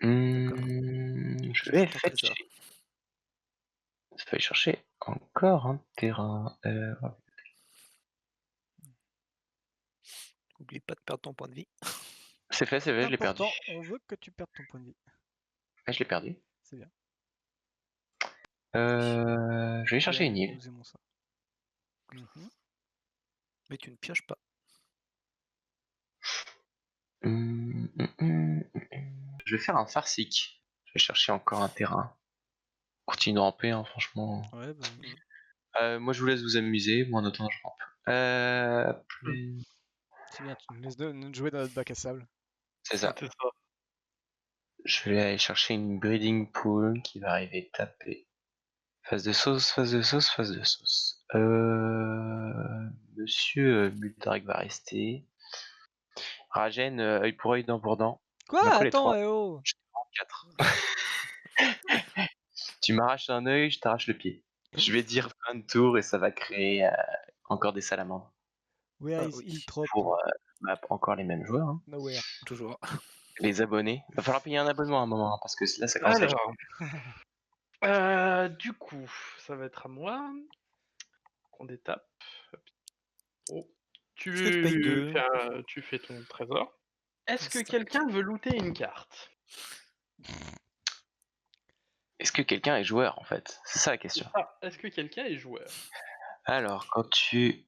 Je vais Ton trésor. fetcher. Ça va chercher encore un terrain. N'oublie pas de perdre ton point de vie. C'est fait, je l'ai perdu. Important, on veut que tu perdes ton point de vie. Je l'ai perdu. C'est bien. Je vais chercher une île. Nous aimons ça. Mhm. Mais tu ne pioches pas. Je vais faire un farcique. Je vais chercher encore un terrain. Continue de ramper, hein, franchement. Ouais, bah, Moi, je vous laisse vous amuser. Moi, en attendant, je rampe. c'est bien, tu nous laisses nous jouer dans notre bac à sable. C'est ça. C'est ça. Je vais aller chercher une breeding pool qui va arriver taper. Phase de sauce. Monsieur Muldrag va rester. Ragen, œil pour œil, dent pour dent. Quoi? On a collé Attends, 3. eh oh! Je te rends 4. Tu m'arraches un œil, je t'arrache le pied. Je vais dire fin de tour et ça va créer encore des salamandres. Where Ah is oui. Iltrop? Pour encore les mêmes joueurs. Hein. Nowhere. Toujours. Les abonnés. Va falloir payer un abonnement à un moment, hein, parce que là, ça commence à être... Alors, du coup, ça va être à moi. On détape. Oh. Est-ce que tu payes 2? Tu fais ton trésor. Est-ce que Instinct. quelqu'un veut looter une carte? Est-ce que quelqu'un est joueur, en fait? C'est ça la question. Est-ce que quelqu'un est joueur? Alors, quand tu...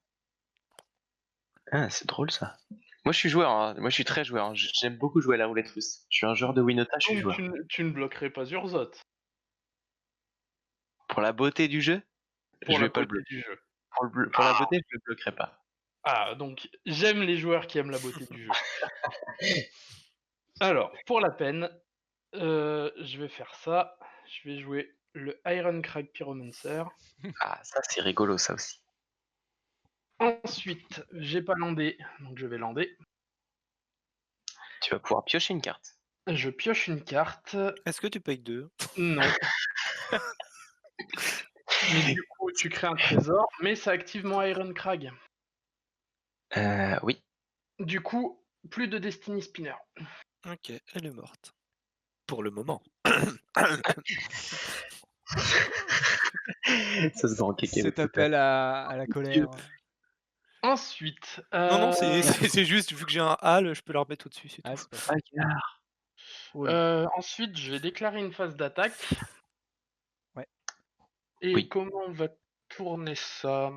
Ah, c'est drôle, ça. Moi, je suis joueur. Hein. Moi, je suis très joueur. Hein. J'aime beaucoup jouer à la roulette russe. Je suis un joueur de Winota, je suis Donc, joueur. tu ne bloquerais pas Zurzot. Pour la beauté du jeu, Pour je la vais pas le beauté bloquer. du jeu. Pour la beauté, je le bloquerai pas. Ah, donc j'aime les joueurs qui aiment la beauté du jeu. Alors, pour la peine, je vais faire ça. Je vais jouer le Iron Crag Pyromancer. Ah, ça, c'est rigolo, ça aussi. Ensuite, j'ai pas landé, donc je vais lander. Tu vas pouvoir piocher une carte. Je pioche une carte. Est-ce que tu payes 2? Non. Mais du coup, tu crées un trésor, mais ça active mon Iron Crag. Oui. Du coup, plus de Destiny Spinner. Ok, elle est morte. Pour le moment. Ça se vend en cacahuète. Cet appel à la colère. Ensuite, Non, c'est juste, vu que j'ai un HAL, je peux la remettre au-dessus, c'est Ah, tout. c'est pas ça. ensuite, je vais déclarer une phase d'attaque. Ouais. Et Oui. comment on va tourner ça?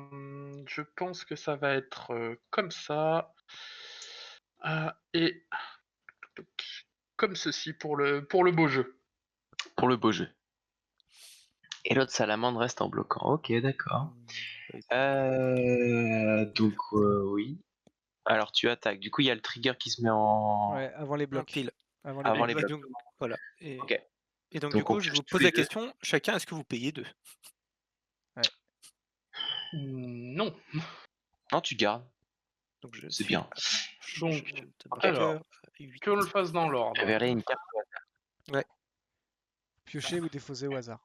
Je pense que ça va être comme ça. Et comme ceci pour le beau jeu. Pour le beau jeu. Et l'autre salamandre reste en bloquant. Ok, d'accord. Donc, oui. Alors, tu attaques. Du coup, il y a le trigger qui se met en... Ouais, avant les blocs. Pile. Avant Avant les les blocs. blocs. Donc, voilà. Et... Ok. Et donc, du Donc on coup, je pioche vous tous pose les la deux. question, chacun, est-ce que vous payez 2? Non. Non, tu gardes, Donc, je c'est fais bien. Donc, Jugement de Ok. marqueur alors, 8. que l'on le fasse dans l'ordre. Révéler une carte. Piocher ou défausser au hasard.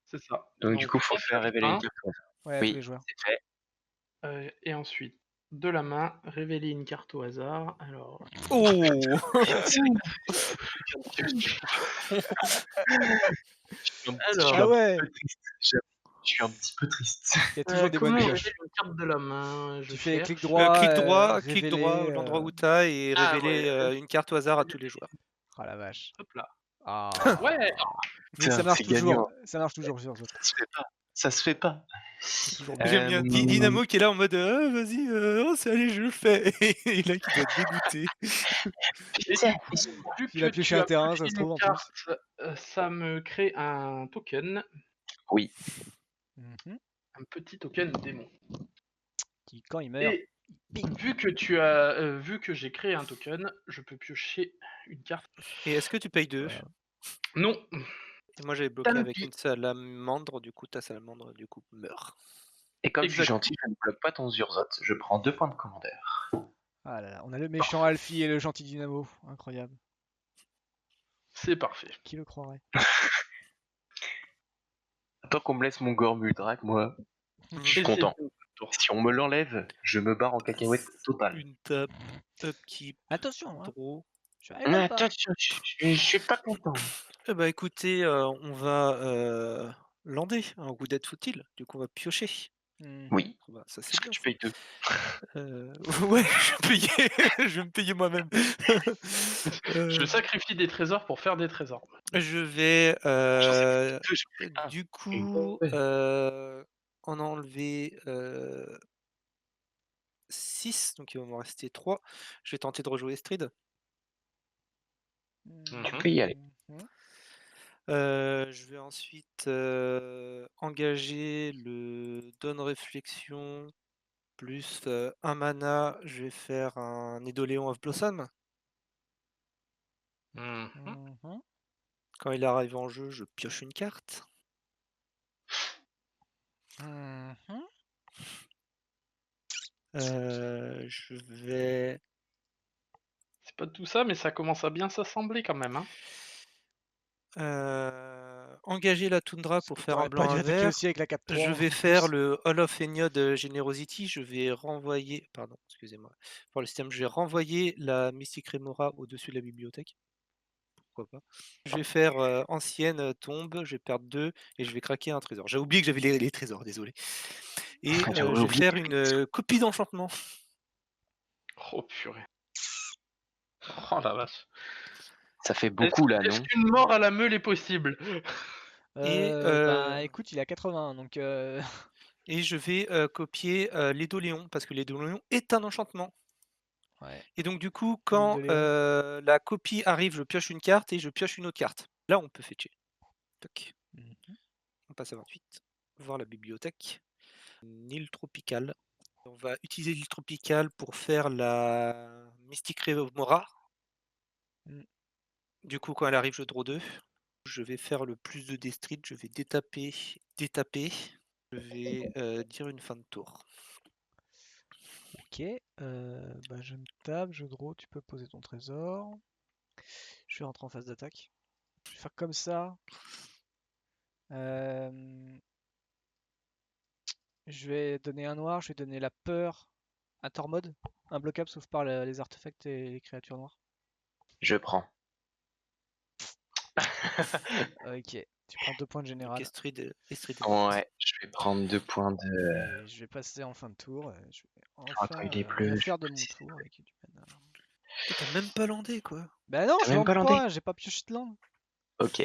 C'est ça. Donc du coup, faut on faire pioche révéler une un, carte. Ouais, à tous les Oui, joueurs. c'est fait. et ensuite, de la main, révéler une carte au hasard. Alors, Oh Ah alors ouais, Je suis un petit peu triste. il y a toujours des bonnes comment on pioches. révèle une carte de la main? Je Tu fais cherche. clic droit, clic révéler. droit, l'endroit où t'as, et Ah, révéler ouais. une carte au hasard à tous les joueurs. Oh la vache. Hop là. Ah. Ouais. Mais ça Putain, marche c'est toujours. gagnant. Ça marche toujours sur ce. Ça se fait pas. Ça se fait pas. C'est toujours J'aime bien Dynamo qui est là en mode vas-y, oh, c'est allez, je le fais. Et là qui doit être dégoûté. Et Tiens, du coup, vu Il a que pioché tu un as terrain, pioché ça se une trouve en plus. carte, ça me crée un token, Oui. Mhm. un petit token démon. Qui, quand il meurt, Et bing. vu que j'ai créé un token, je peux piocher une carte. Et est-ce que tu payes 2? Voilà. Non. Et moi j'avais bloqué Tant avec pis. une salamandre, du coup ta salamandre du coup meurt. Et comme je suis Exact. gentil, je ne bloque pas ton Zurzot. Je prends 2 points de commandeur. Ah là là, on a le méchant Alfie et le gentil Dynamo. Incroyable. C'est parfait. Qui le croirait? Tant qu'on me laisse mon Gormuldrak, moi, je suis Et content. c'est ton tour. Si on me l'enlève, je me barre en cacahuète totale. Une tape, upkeep, Attention, hein. draw. Je rigole pas. Attention, je suis pas content. Eh bah écoutez, on va lander un coup d'être futile, du coup on va piocher. Mhm. Oui. Bah, ça c'est Est-ce que bien. tu payes 2? Ouais, je vais payer, je vais me payer moi-même. Je sacrifie des trésors pour faire des trésors. Je vais du coup Ouais. en enlever 6, donc il va m'en rester 3. Je vais tenter de rejouer Estrid. Tu peux y aller. Mhm. Je vais ensuite engager le Donne Réflexion plus 1 mana. Je vais faire un Édoléon of Blossom. Mhm. Quand il arrive en jeu, je pioche une carte. Mhm. Je vais C'est pas tout ça, mais ça commence à bien s'assembler quand même. Hein. engager la Toundra pour faire un T'aurais pas blanc dû un attaquer vert. aussi avec la 4-3. Je vais en faire plus. le Hall of Eniod Generosity. Je vais renvoyer. Pardon, excusez-moi. Pour le système, je vais renvoyer la Mystic Remora au-dessus de la bibliothèque. Pourquoi pas. Je vais faire ancienne tombe. Je vais perdre 2 et je vais craquer un trésor. J'ai oublié que j'avais les trésors, désolé. Et J'aurais je vais oublié. faire une copie d'enchantement. Oh purée. Oh la vache. Ça fait beaucoup là, Est-ce non? qu'une mort à la meule est possible? Et, Bah écoute, il a 81, donc et je vais copier l'Édoléon, parce que l'Édoléon est un enchantement. ouais. Et donc du coup, L'île quand de Léon. la copie arrive, je pioche une carte et je pioche une autre carte. Là, on peut fetcher. Toc. Mhm. On passe à 28. Voir la bibliothèque. Une île tropicale. On va utiliser l'île tropicale pour faire la Mystic Remora. Mm. Du coup, quand elle arrive, je draw 2. Je vais faire le plus de Destrid. Je vais détaper, détaper. Je vais dire une fin de tour. Ok, bah je me tape, je draw, tu peux poser ton trésor. Je vais rentrer en phase d'attaque. Je vais faire comme ça. Je vais donner un noir, je vais donner la peur à Tormod. Imbloquable sauf par les artefacts et les créatures noires. Je prends. Ok, tu prends 2 points de Donc général. Estrid est Ouais, je vais prendre 2 points de. Et je vais passer en fin de tour. Je vais Attends, enfin il est rien bleu. faire de mon tour avec du mana. T'as même pas landé quoi. Bah non, T'as je même lande pas landé? pas, j'ai pas pioché de land. Ok.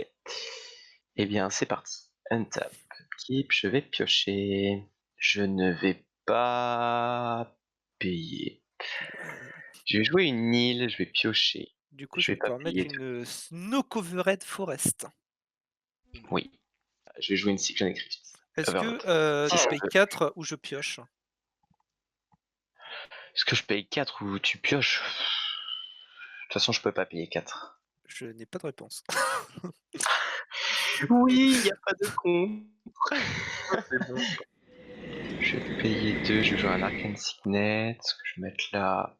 Eh bien, c'est parti. Untap. Keep, je vais piocher. Je ne vais pas payer. Ouais. Je vais jouer une île, je vais piocher. Du coup, Je je vais vais pas pouvoir payer mettre une Snow Covered Forest. Oui. Je vais jouer une Cyclone Crypt. Est-ce Overlord. que Si je ça paye veut. 4 ou je pioche? Est-ce que je paye 4 ou tu pioches? De toute façon, je peux pas payer 4. Je n'ai pas de réponse. Oui, il a pas de con. C'est bon. Je vais payer 2, je vais jouer un Arcane Signet. Ce que je vais mettre là.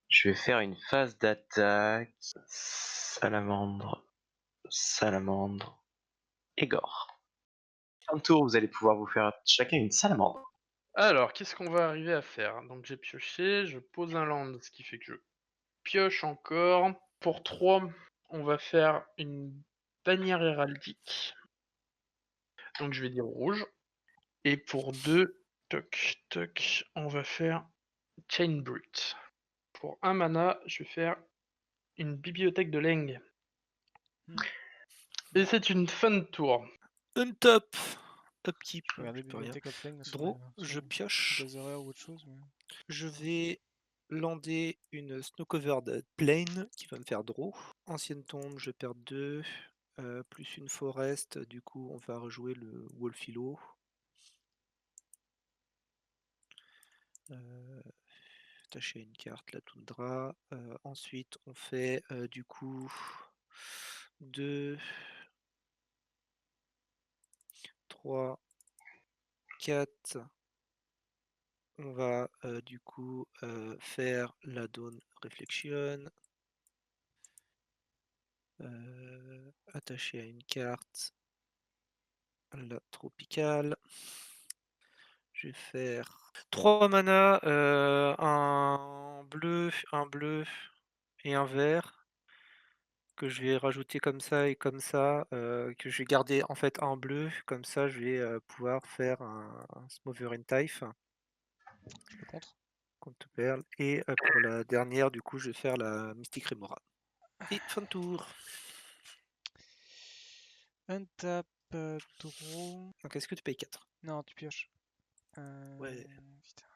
Je vais faire une phase d'attaque. Salamandre, salamandre et gore. Fin de tour, vous allez pouvoir vous faire chacun une salamandre. Alors, qu'est-ce qu'on va arriver à faire? Donc j'ai pioché, je pose un land, ce qui fait que je pioche encore. Pour 3, on va faire une bannière héraldique. Donc je vais dire rouge. Et pour 2, toc, toc, on va faire Chain Brute. Pour 1 mana, je vais faire une bibliothèque de Leng. Hmm. Et c'est une fin de tour. Untap, upkeep, Je regardais je peux rien. Bibliothèque of Leng sur, Draw, sur je pioche. Gatherer ou autre chose. Mais... Je vais lander une Snow-Covered Plain qui va me faire draw. Ancienne tombe, je perds 2. Plus une forest, du coup on va rejouer le Wolfilo. Attacher une carte, la toundra. Ensuite on fait du coup 2, 3, 4. On va du coup faire la Dawn Reflection. Attacher à une carte la tropicale. Je vais faire 3 mana, un bleu et un vert que je vais rajouter comme ça et comme ça, que je vais garder en fait un bleu, comme ça je vais pouvoir faire un Smothering Typh Je le contre. contre perle. Et pour la dernière, du coup, je vais faire la Mystique Remora. Et fin de tour. Untap, draw. Donc est-ce que tu payes 4? Non, tu pioches. Ouais. Putain.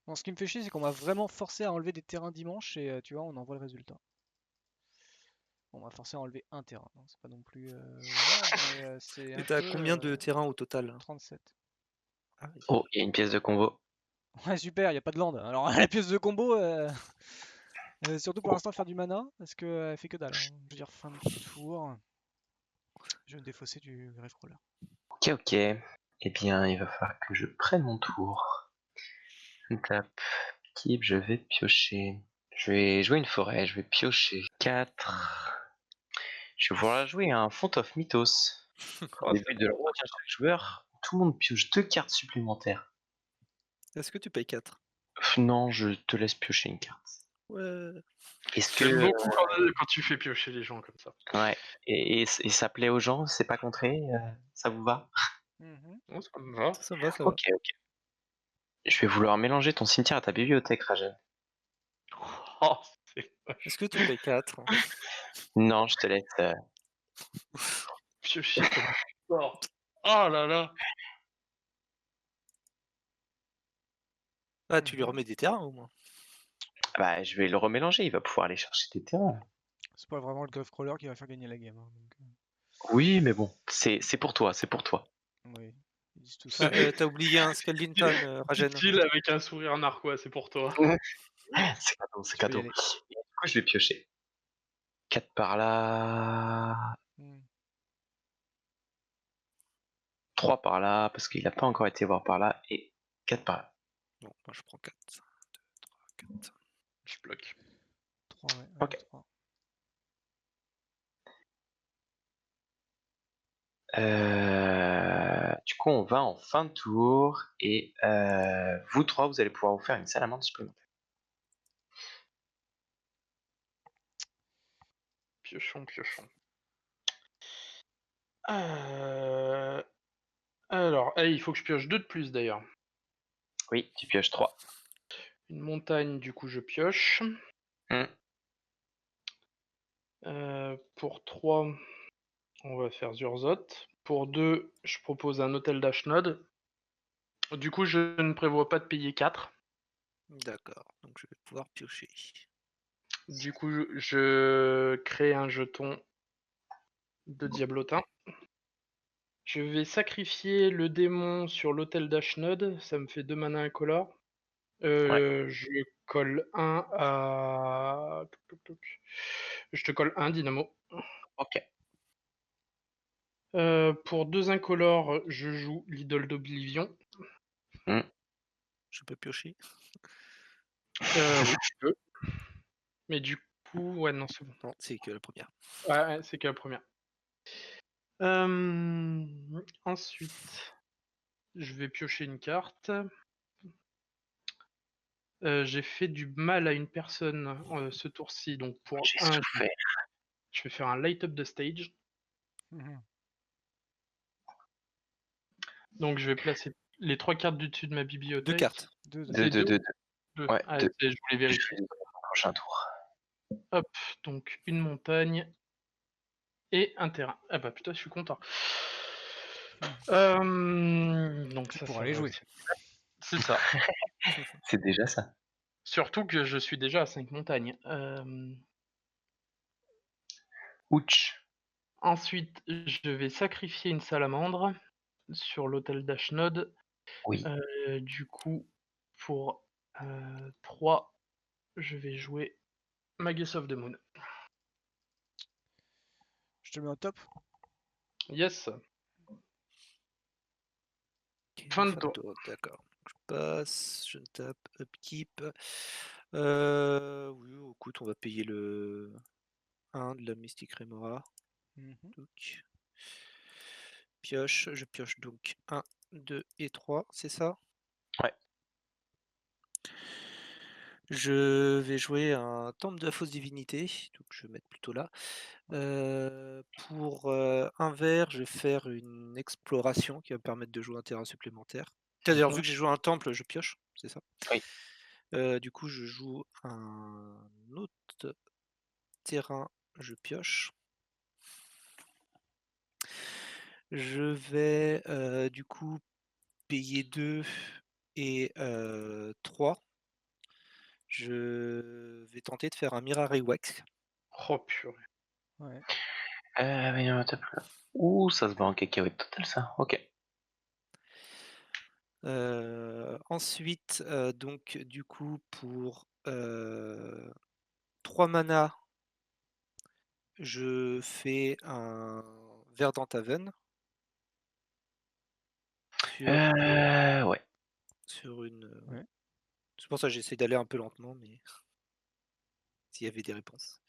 Bon, ce qui me fait chier, c'est qu'on m'a vraiment forcé à enlever des terrains dimanche et tu vois, on en voit le résultat. On m'a forcé à enlever un terrain, donc c'est pas non plus énorme, mais c'est un Et t'as peu combien de terrains au total? 37. Ah oui. Oh, il y a une pièce de combo. Ouais, super, y a pas de land. Alors, la pièce de combo, surtout pour Oh. l'instant, faire du mana, parce qu'elle fait que dalle, hein. Je veux dire, fin de tour. Je vais me défausser du Grave Crawler. Ok, ok. Eh bien, il va falloir que je prenne mon tour. Tape, type, je vais piocher. Je vais jouer une forêt, je vais piocher 4. Je vais pouvoir jouer un Font of Mythos. Au début de l'aventure de chaque joueur, tout le monde pioche 2 cartes supplémentaires. Est-ce que tu payes 4? Non, je te laisse piocher une carte. Ouais. Est-ce que. J'aime beaucoup quand tu fais piocher les gens comme ça. Ouais. Et ça plaît aux gens, c'est pas contré, ça vous va? Mhm. Oh, ça me va. Ça va, ça va. Ok, ok. Je vais vouloir mélanger ton cimetière à ta bibliothèque, Rajen. Oh, c'est Est-ce que tu payes 4? Non, je te laisse. piocher comme fort. Oh là là. Ah, tu lui remets des terrains au moins. Bah, je vais le remélanger, il va pouvoir aller chercher des terrains. C'est pas vraiment le Grave Crawler qui va faire gagner la game, hein, donc, Oui, mais bon, c'est pour toi, c'est pour toi. oui, ils disent tous Ah, ça. t'as oublié un Scaldington, Rajen. Dit-il avec un sourire narquois, c'est pour toi. C'est cadeau, c'est Tu peux y cadeau. aller. Et du coup, je vais piocher. 4 par là, Hmm. 3 par là, parce qu'il n'a pas encore été voir par là, et 4 par là. Bon, moi je prends 4. 2, 3, 4. Je bloque. 3, ouais, Ok. 3. Du coup, on va en fin de tour, et vous trois, vous allez pouvoir vous faire une salamandre supplémentaire. Piochons, piochons. Alors, il faut que je pioche 2 de plus d'ailleurs. Oui, tu pioches 3. Une montagne, du coup, je pioche. Hmm. Pour 3, on va faire Zurzot. Pour 2, je propose un hôtel d'Ashnod. Du coup, je ne prévois pas de payer 4. D'accord, donc je vais pouvoir piocher. Du coup, je crée un jeton de Diablotin. Je vais sacrifier le démon sur l'hôtel d'Ashnod. Ça me fait 2 mana incolore. Je colle 1 à... Je te colle 1, Dynamo. Ok. Pour 2 incolores, je joue l'idole d'Oblivion. Je peux piocher. Oui, tu peux. Mais du coup, ouais, non, c'est bon. Non, c'est que la première. Ouais, c'est que la première. Ensuite, je vais piocher une carte. J'ai fait du mal à une personne ce tour-ci, donc pour J'ai 1, souffert. je vais faire un light up the stage. Mhm. Donc je vais placer les 3 cartes du dessus de ma bibliothèque. 2 cartes. Deux. C'est 2, 2, 2, 2. 2. Ouais, Ah, 2. je voulais Je vérifier. fais le prochain tour. Hop, donc une montagne et un terrain. Ah bah putain, je suis content. Donc Tu ça, pourras ça les va jouer. aussi. C'est ça. C'est déjà ça. Surtout que je suis déjà à 5 montagnes. Ouch. Ensuite, je vais sacrifier une salamandre sur l'hôtel d'Ashnod. Oui. Du coup, pour 3, je vais jouer Magus of the Moon. Je te mets au top. Yes. Ok, Fin de tour. D'accord. Je passe, je tape, upkeep. Oui, écoute, on va payer le 1 de la Mystic Remora. Mhm. Donc, pioche, je pioche donc 1, 2 et 3, c'est ça? Ouais. Je vais jouer un Temple de la Fausse Divinité, donc je vais mettre plutôt là. Pour un vert, je vais faire une exploration qui va me permettre de jouer un terrain supplémentaire. C'est-à-dire, vu que j'ai joué un temple, je pioche, c'est ça. Oui. Du coup, je joue un autre terrain, je pioche. Je vais du coup payer 2 et 3. Je vais tenter de faire un Mirari Wax. Oh purée. Ouais. Mais top là. Ouh, ça se bat en cacahuète total ça. Ok. Ensuite, donc du coup pour 3 mana, je fais un Verdant Haven Ouais. sur une. Ouais. C'est pour ça que j'essaie d'aller un peu lentement, mais s'il y avait des réponses.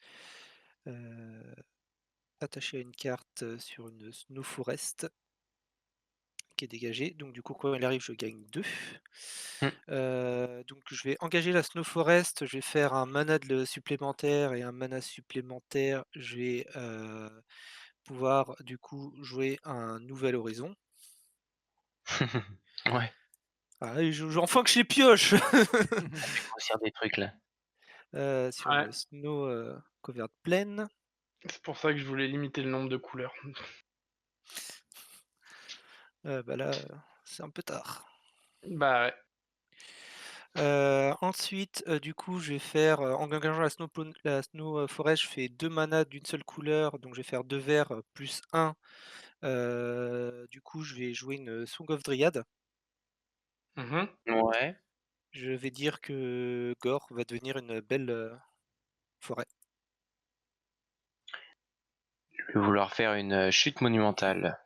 Attaché à une carte sur une Snow Forest qui est dégagée. Donc du coup, quand il arrive, je gagne 2. Donc je vais engager la Snow Forest, je vais faire un mana supplémentaire et un mana supplémentaire. Je vais pouvoir du coup jouer un nouvel horizon. Ouais. Ah, enfin que je les pioche Grossir des trucs là. sur Ouais. une Snow Covered Plain. C'est pour ça que je voulais limiter le nombre de couleurs. Bah là, c'est un peu tard. Bah ouais. Ensuite, du coup, je vais faire, en engageant la Snow Forest, je fais 2 mana d'une seule couleur, donc je vais faire 2 verts plus 1. Du coup, je vais jouer une Song of Dryad. Mhm. Ouais. Je vais dire que Gore va devenir une belle forêt. Je vais vouloir faire une chute monumentale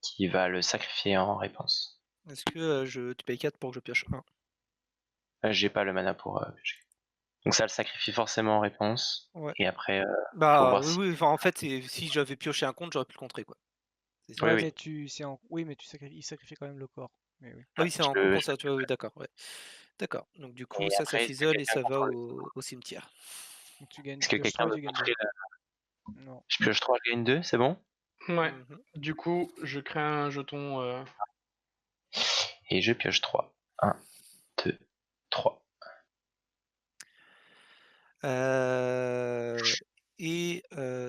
qui va le sacrifier en réponse. Est-ce que tu payes 4 pour que je pioche 1? J'ai pas le mana pour piocher. Donc ça le sacrifie forcément en réponse. Ouais. Et après, faut Bah voir oui, si. oui, enfin, en fait, si j'avais pioché un compte, j'aurais pu le contrer, quoi. C'est ça. Oui, Ouais, oui. mais oui, mais il sacrifie quand même le corps. Mais oui. Ah oui, c'est Je en coup le- concerté, oui, d'accord. Ouais. D'accord. Donc du coup, Et ça après, est-ce que s'isole et quelqu'un ça va contrôle au cimetière. Donc tu gagnes, Est-ce tu que pioches quelqu'un 3 et veut tu gagnes 2. contrer la. Non. Je pioche 3, je gagne 2, c'est bon? Ouais. Mhm. Du coup, je crée un jeton. Et je pioche 3. 1, 2, 3. Et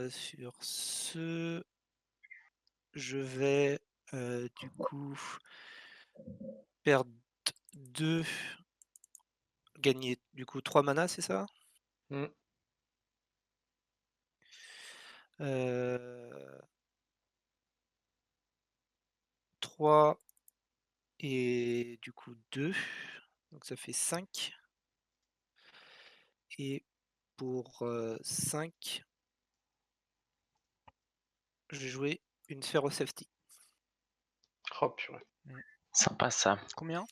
sur ce, je vais du coup perdre 2, gagner du coup 3 mana, c'est ça? Mm. 3 et du coup 2, donc ça fait 5. Et pour 5, je vais jouer une Ferocity. Oh purée. Sympa ça. Combien?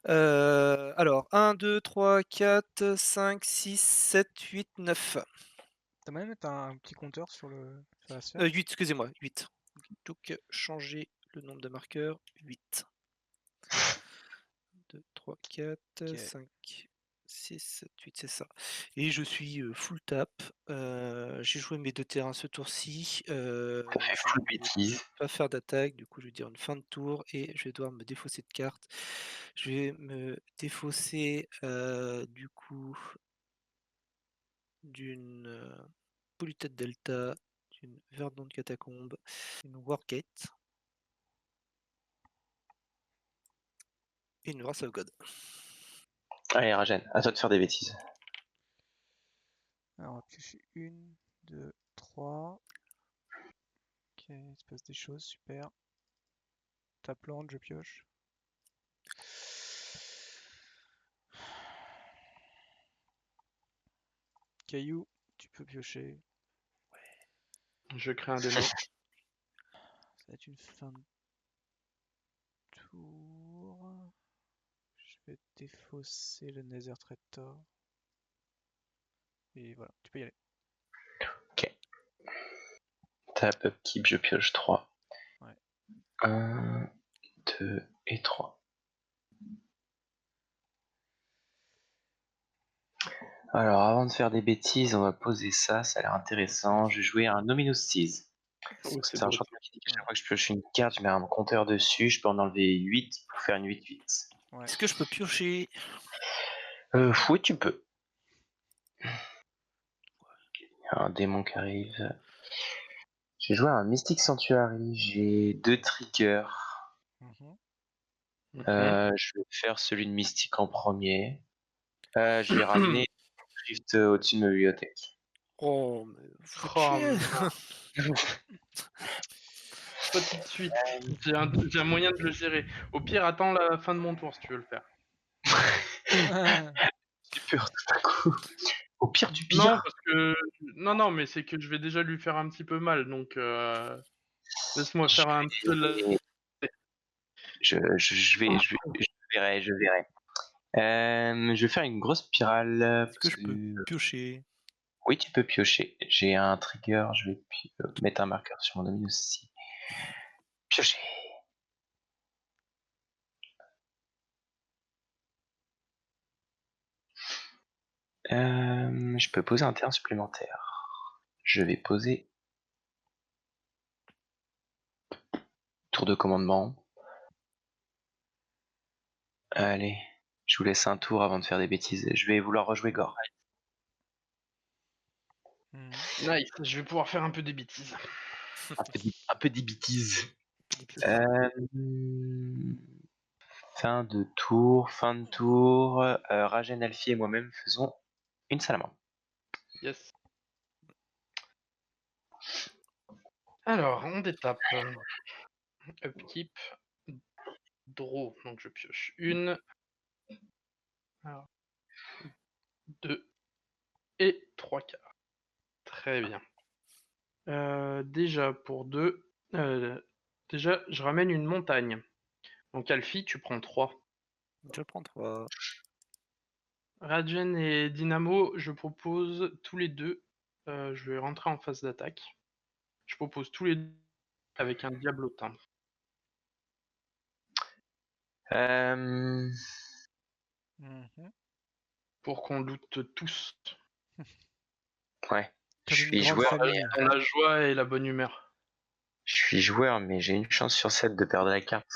Alors, 1, 2, 3, 4, 5, 6, 7, 8, 9. T'as moyen de mettre un petit compteur sur la sphère? 8, excusez-moi, 8. Donc, changer le nombre de marqueurs, 8. 2, 3, 4, Ok. 5, 6, 7, 8, c'est ça. Et je suis full tap. J'ai joué mes 2 terrains ce tour-ci. T'as fait Je full vais bêtise. pas faire d'attaque, du coup je vais dire une fin de tour et je vais devoir me défausser de cartes. Je vais me défausser du coup d'une Polluted Delta, d'une Verdante Catacombe, une Wargate et une Wrath of God. Allez, Rajen, à toi de faire des bêtises. Alors, on va piocher 1, 2, 3. Ok, il se passe des choses, super. Ta plante, je pioche. Caillou, tu peux piocher. Je crée un démo. Ça va être une fin de tour. Je vais défausser le Nether Traitor. Et voilà, tu peux y aller. Ok. Tap, upkeep, je pioche 3. Ouais. 1, 2 et 3. Alors, avant de faire des bêtises, on va poser ça, ça a l'air intéressant. Je vais jouer un Nominous Seize. Oh, c'est C'est un beau. champion qui dit que chaque fois que je pioche une carte, je mets un compteur dessus, je peux en enlever 8 pour faire une 8-8. Ouais. Est-ce que je peux piocher? Oui, tu peux. Il y a un démon qui arrive. J'ai joué un Mystic Sanctuary, j'ai 2 triggers. Mhm. Je vais faire celui de Mystique en premier. Je vais ramener Rift au-dessus de ma bibliothèque. Oh, mais vous faites Oh, chier. pas tout de suite. J'ai un moyen de le gérer. Au pire, attends la fin de mon tour si tu veux le faire. J'ai peur tout à coup. Au pire du Non, pire. parce que non, mais c'est que je vais déjà lui faire un petit peu mal, donc laisse-moi faire un petit peu de la... Je verrai, je verrai. Je vais faire une grosse spirale. Est-ce que je peux piocher? Oui, tu peux piocher. J'ai un trigger, je vais mettre un marqueur sur mon ami aussi. Piocher. Je peux poser un terrain supplémentaire. Je vais poser tour de commandement. Allez, je vous laisse un tour avant de faire des bêtises. Je vais vouloir rejouer Gore. Nice, je vais pouvoir faire un peu des bêtises. Un peu des bêtises. Fin de tour. Rajen, Alfie et moi-même faisons une salamandre. Yes. Alors, on détape. Upkeep. Draw, donc je pioche une. Alors, 2 et 3 cartes. Très bien. Déjà pour 2, déjà je ramène une montagne. Donc Alfie, tu prends 3. Je prends 3. Rajen et Dynamo, je propose tous les deux. Je vais rentrer en phase d'attaque. Je propose tous les deux avec un diablotin. Mhm. Pour qu'on loot tous. Ouais. Comme Je une suis grande joueur, famille. Dans la joie et la bonne humeur. je suis joueur, mais j'ai une chance sur 7 de perdre la carte.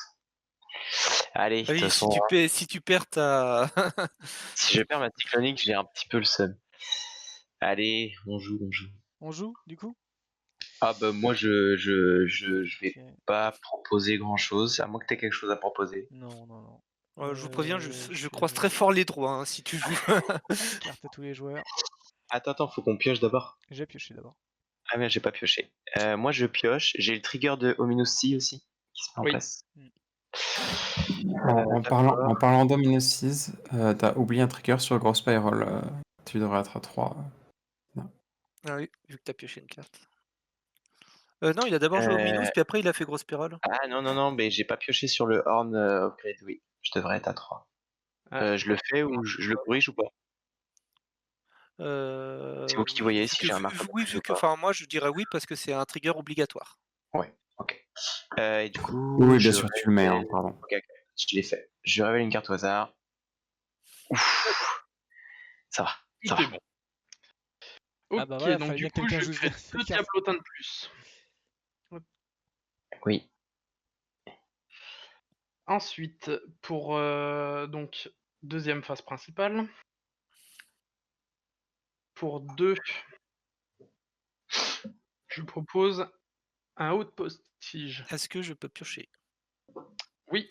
Allez, de Ah toute oui, façon, si tu perds ta... si je perds ma cyclonique, j'ai un petit peu le seum. Allez, on joue. On joue, du coup? Ah bah moi je vais Ok. pas proposer grand chose, à moins que t'aies quelque chose à proposer. Non. Je vous préviens, je fais croise très fort les droits hein, si tu joues. carte à tous les joueurs. Attends, faut qu'on pioche d'abord. J'ai pioché d'abord. Ah mais j'ai pas pioché. Moi je pioche, j'ai le trigger de Ominous Sea aussi, qui se met en Oui. place. En parlant d'Ominous Seas, t'as oublié un trigger sur Gross Spiral. Tu devrais être à 3. Ah oui, vu que t'as pioché une carte. Non, il a d'abord joué au Minus, Euh, puis après il a fait Grosse Spirale. Ah non, mais j'ai pas pioché sur le Horn Upgrade, oui. Je devrais être à 3. Ah, Je le fais ou je le corrige ou pas? C'est vous qui Oui, voyez vu si que j'ai un marqueur oui, plus vu ou que pas. moi je dirais oui parce que c'est un trigger obligatoire. Ouais, ok. Et du coup, Oui, bien je sûr, tu le mets, hein, révèle... pardon. Ok, je l'ai fait. Je révèle une carte au hasard. Ouf, ça va, ça tout va. est bon. Ah bah Ok, voilà, donc fallait du bien que coup, quelqu'un je joue fais cette 2 carte. diablotins de plus. Oui. Ensuite, pour donc deuxième phase principale. Pour 2, je propose un haut de postige. Est-ce que je peux piocher? Oui.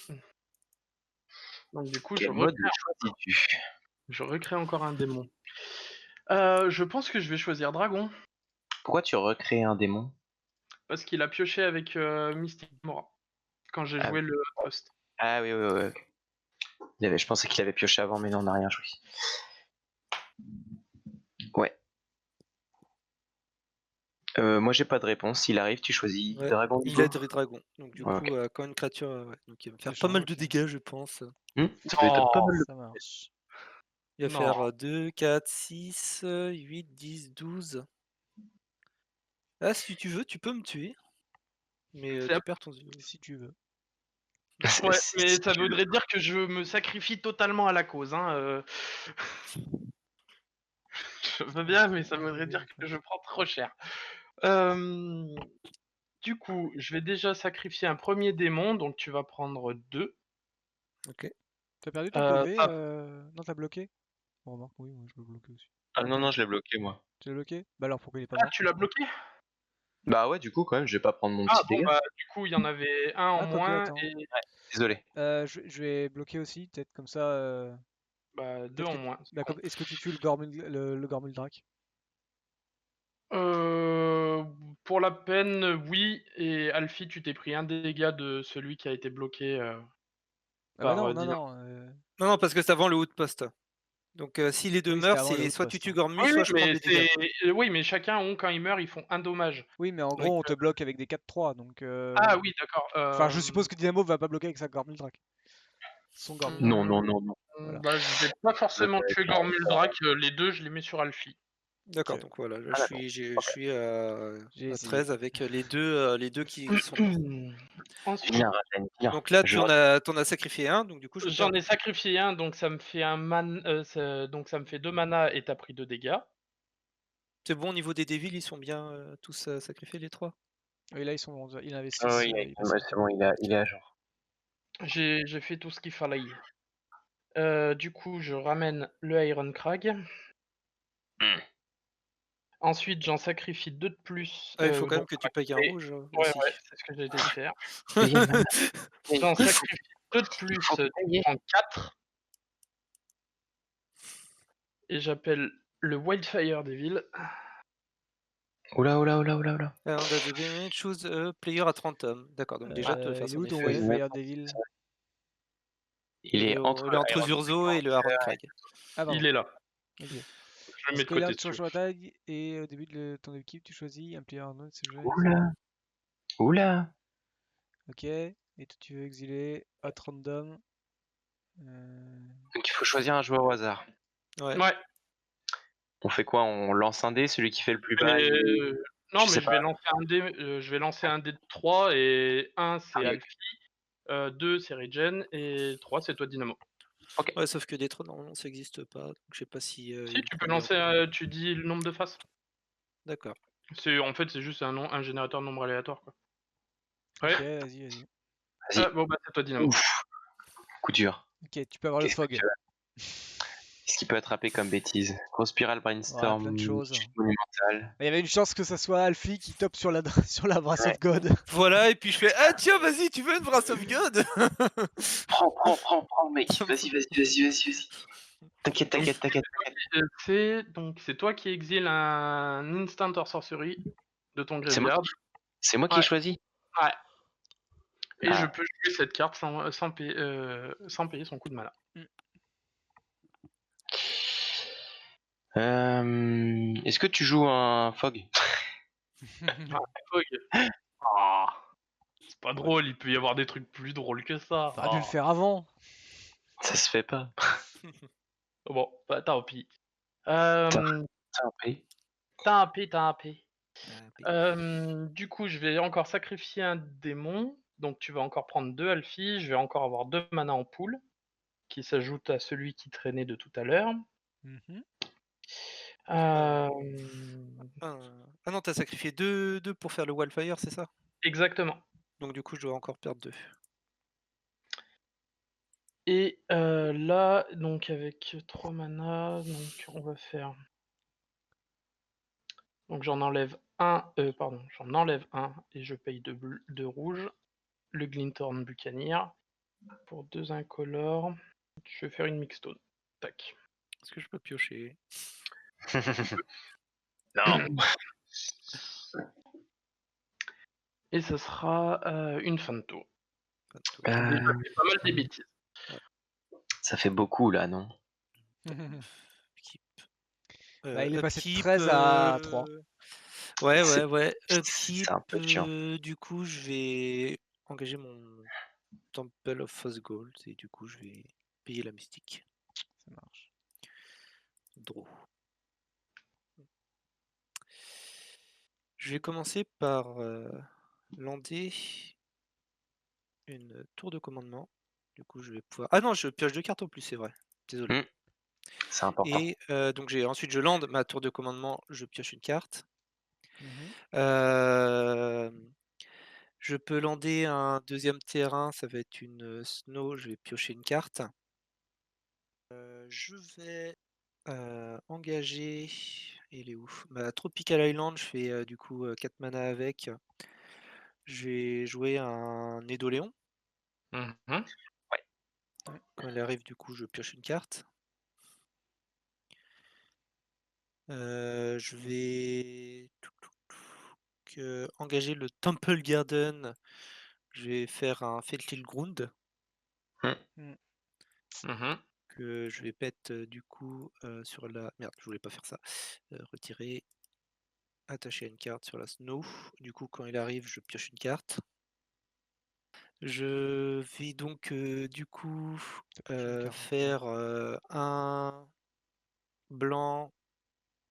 Donc du coup, Quel mode choisis-tu? je recrée encore un démon. Je pense que je vais choisir Dragon, Pourquoi tu recrées un démon? parce qu'il a pioché avec Mystic Mora, quand j'ai Ah, joué le post. ah oui, ok. Je pensais qu'il avait pioché avant, mais non, on n'a rien joué. Ouais. Moi, j'ai pas de réponse. S'il arrive, tu choisis Ouais, Dragon il a Digo. Dragon. Donc du Ouais, coup, ok. quand une créature, ouais, donc il va me faire pas Méchant, mal de ok. dégâts, je pense. Ça peut être pas Oh, mal de... Ça marche. Il va non. faire 2, 4, 6, 8, 10, 12. Ah, si tu veux, tu peux me tuer. Mais C'est tu à- perds ton... Si tu veux. Ouais, Si mais ça tu veux. voudrait dire que je me sacrifie totalement à la cause. Je veux bien, mais ça voudrait dire que je prends trop cher. Du coup, je vais déjà sacrifier un premier démon, donc tu vas prendre 2. Ok. T'as perdu ton PV ça- Non, t'as bloqué? Bon, remarque, oui, moi je peux bloquer aussi. Ah non, je l'ai bloqué, moi. Tu l'as bloqué? Bah alors pourquoi il est pas Ah, mort? tu l'as bloqué? Bah ouais, du coup, quand même, je vais pas prendre mon Ah petit bon, dégât. bah du coup, il y en avait un en Ah, quoique, moins attends. et Désolé. Je vais bloquer aussi, peut-être comme ça. bah, 2 Peut-être en que. moins. Bah, est-ce que tu tues le Gormuldrake? Euh, pour la peine, oui. Et Alfie, tu t'es pris un dégât de celui qui a été bloqué Ah bah par non, non, Dylan. non. Non, non, parce que c'est avant le outpost. Donc si les deux Oui, c'était meurent, avant le c'est soit tu outpost, tues hein. Gormus, Oui, oui, soit je prends mais des dégâts. oui, mais chacun quand ils meurent, ils font un dommage. Oui, mais en Oui. gros, on te bloque avec des 4-3, donc. Ah oui, d'accord. Enfin, je suppose que Dynamo va pas bloquer avec sa Gormuldrake. Son Gormuldrake. Non. Voilà. Bah, je vais pas forcément Je vais tuer pas Gormuldrake. Les deux, je les mets sur Alfie. D'accord, Ok. donc voilà, là, Ah, je d'accord. suis J'ai à essayé. 13 avec les deux qui sont morts. Ensuite, Viens, Raten, viens. Donc là, Je- t'en as sacrifié un, donc du coup, je j'en perds. ai sacrifié un, donc ça me fait donc ça me fait 2 mana et t'as pris 2 dégâts. C'est bon, au niveau des Devils, ils sont bien tous sacrifiés, les trois? Oui, là, il en avait Ah 6. oui, Il passe ouais, à c'est 3. bon, il est à jour. J'ai fait tout ce qu'il fallait. Du coup, je ramène le Iron Crag. Ensuite, j'en sacrifie 2 de plus. Ah, il faut quand même Donc que ça tu va payes un coûter rouge ouais, aussi. c'est ce que j'ai essayé de faire. Payez, maman. J'en Il faut sacrifie 2 de plus, payer. en 4. Et j'appelle le Wildfire Devil. Oula. On a de choose a player at random. D'accord, donc déjà, de toute Il est façon, où en ton effet, Wildfire Devil? Il est entre il est entre Iron Zurzo et le Aaron Crag. Ah, pardon. Il est là. Ok. Je le On mets de côté spoiler si tu sur veux. choix bataille et au début de ton équipe, tu choisis un player un autre, c'est jeu. Oula. Ok. Et toi, tu veux exiler Hot Random. Donc il faut choisir un joueur au hasard. Ouais. Ouais. On fait quoi? On lance un dé, celui qui fait le plus bas, Mais, non, je mais sais je vais pas. lancer un dé. Je vais lancer un dé de 3 et 1 c'est oui, ok. Alfie, 2 c'est Regen et 3 c'est toi Dynamo. Ouais, sauf que des trous, normalement, ça existe pas. Donc je sais pas si. il Si me tu peux prend bien en lancer, compte. tu dis le nombre de faces. D'accord. En fait, c'est juste un générateur de nombre aléatoire, quoi. Ouais. Ok, vas-y. Vas-y. Bon, bah, c'est toi Dynamo. Ouf. Coup dur. Ok, tu peux avoir le Qu'est-ce que fog. tu as? Qu'est-ce qui peut attraper comme bêtise? Grosse spirale Ouais, brainstorm, plein de choses. chute monumentale. Il y avait une chance que ça soit Alfie qui top sur la, sur la Brass of God. Voilà, et puis je fais ah tiens, vas-y, tu veux une Brass of God? Prends, mec. Vas-y. T'inquiète. C'est toi qui exiles un Instant or Sorcery de ton C'est moi graveyard. C'est moi qui ai Ouais. choisi. Ouais. Et je Ah. peux jouer cette carte sans payer son coup de mana. Est-ce que tu joues un fog? Fog. Ah, c'est pas drôle, il peut y avoir des trucs plus drôles que ça. T'aurais dû le Ah. faire avant. Ça se fait pas. Bon, bah tant pis. Tant Euh, pis. Tant pis, tant pis. Ah, puis- Du coup, je vais encore sacrifier un démon. Donc tu vas encore prendre 2 Alphys. Je vais encore avoir 2 mana en pool, qui s'ajoute à celui qui traînait de tout à l'heure. Mhm. Euh, Euh, Ah non, t'as sacrifié deux pour faire le Wildfire, c'est ça? Exactement. Donc du coup, je dois encore perdre 2. Et là, donc avec 3 mana, donc on va faire. Donc j'en enlève j'en enlève un et je paye 2 rouges. Le Glinthorn Buccaneer pour 2 incolores. Je vais faire une mixstone. Tac. Est-ce que je peux piocher? Non. Et ce sera une fin de tour. Enfin, J'ai déjà fait pas mal des bêtises. Ça fait beaucoup là, non? Upkeep. Bah, il est passé de Upkeep, 13 à 3. Ouais, C'est- Upkeep, c'est un peu chiant. du coup, je vais engager mon Temple of Phosgold et du coup, je vais payer la mystique. Ça marche. Draw. Je vais commencer par lander une tour de commandement. Du coup, je vais pouvoir. Ah non, je pioche 2 cartes en plus, c'est vrai. Désolé. C'est important. Et donc ensuite je lande ma tour de commandement, je pioche une carte. Mhm. Je peux lander un deuxième terrain, ça va être une snow, je vais piocher une carte. Je vais engager. Il est où? Ma Tropical Island, je fais du coup 4 mana avec. Je vais jouer un Nédoléon. Mhm. Quand elle arrive, du coup, je pioche une carte. Je vais engager le Temple Garden. Je vais faire un Feltil Ground Mhm. que je vais mettre du coup sur la. Merde, je voulais pas faire ça. Retirer, attacher à une carte sur la Snow. Du coup, quand il arrive, je pioche une carte. Je vais donc du coup T'as pioché une carte, ok. faire un blanc,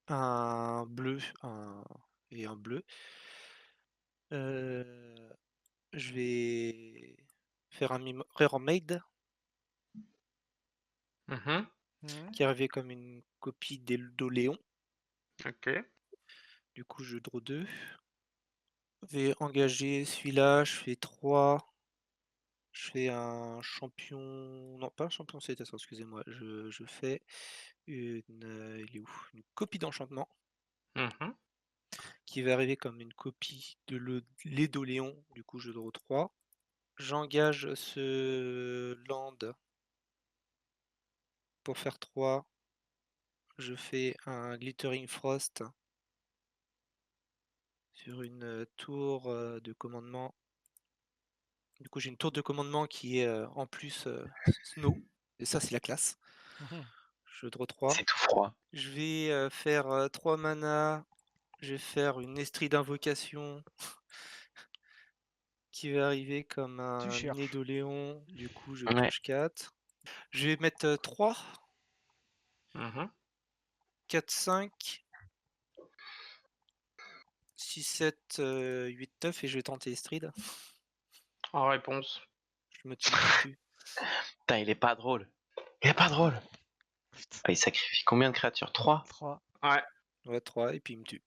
un bleu et un bleu. Je vais faire un Rare Maid Mhm. Mhm. qui arrivait comme une copie d'Eldoléon. Ok. Du coup, je draw 2. Je vais engager celui-là, je fais 3. Je fais un champion. Non, pas un champion c'est ça, excusez-moi. Je fais il est où? Une copie d'enchantement Mhm. qui va arriver comme une copie de l'Edoléon. Du coup, je draw 3. J'engage ce land pour faire 3. Je fais un Glittering Frost sur une tour de commandement. Du coup, j'ai une tour de commandement qui est en plus Snow. Et ça, c'est la classe. Mhm. Je draw 3. C'est tout froid. Je vais faire 3 mana. Je vais faire une estrie d'invocation qui va arriver comme Tu un cherches. Nédoléon. Du coup, je Ouais. pioche 4. Je vais mettre 3, Mhm. 4, 5, 6, 7, 8, 9 et je vais tenter Estride. En réponse. Je me tue. Putain, il est pas drôle. Il est pas drôle. Putain. Ah, il sacrifie combien de créatures? 3? 3. Ouais. Ouais, 3 et puis il me tue.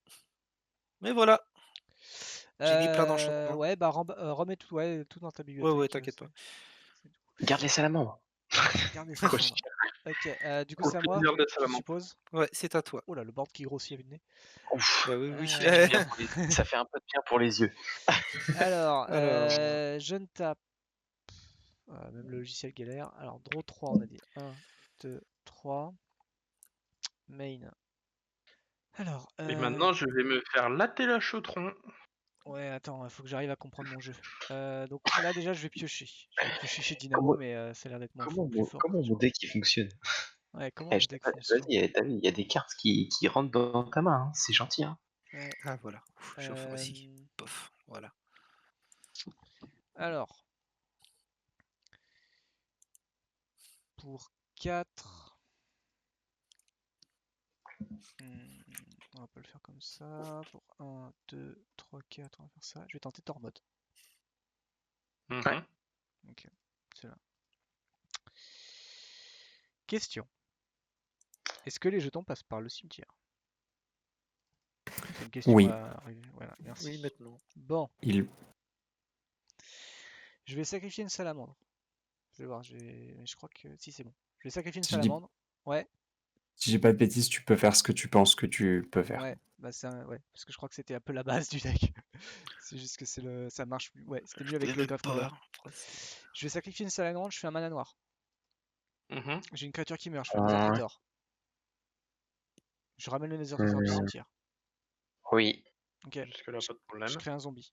Mais voilà, j'ai mis plein d'enchantements. Ouais, bah remets tout, ouais, tout dans ta bibliothèque. Ouais, t'inquiète pas. c'est tout. Garde les salamandres. Garde les Trop salamandres. Ok, du coup Au c'est à moi, plaisir de je salamandre. suppose. Ouais, c'est à toi. Oh là, le board qui grossit avec le nez. Ouf. Bah oui. Ça fait bien pour les- Ça fait un peu de bien pour les yeux. Alors, Alors, je ne tape. Même le logiciel galère. Alors, draw 3, on a dit. 1, 2, 3. Main. Alors, Et maintenant, je vais me faire latter la chautron. ouais, attends, il faut que j'arrive à comprendre mon jeu. Donc là, déjà, je vais piocher. Je vais piocher chez Dynamo, Comment, mais ça a l'air d'être plus fort. comment mon deck il fonctionne? Ouais, comment Eh, le deck vas-y, fonctionne? t'as vu, il y a des cartes qui rentrent dans ta main, hein. C'est gentil. Hein. Ouais. Ah voilà, chauffeur aussi. Euh, Pof, voilà. Alors, pour 4, on va pas le faire comme ça. Pour 1, 2, 3, 4, on va faire ça. Je vais tenter Tormod. Mhm. Ok, c'est là. Question. Est-ce que les jetons passent par le cimetière? C'est une question Oui. à arriver. Voilà, merci. Oui, maintenant. Bon, Il... je vais sacrifier une salamandre. Je vais voir, je crois que... Si, c'est bon. Je vais sacrifier une Si je dis, salamandre. Ouais, si j'ai pas de bêtises, tu peux faire ce que tu penses que tu peux faire. ouais, bah ouais, parce que je crois que c'était un peu la base du deck. C'est juste que ça marche mieux. Ouais, c'était mieux avec le Grave Crawler. Je vais sacrifier une salamandre, je fais un mana noir. Mhm. J'ai une créature qui meurt, je fais un Nether Ouais. Traitor. Je ramène le Nether Traitor du cimetière. Oui. Ok, Jusque-là, pas de je problème. crée un zombie.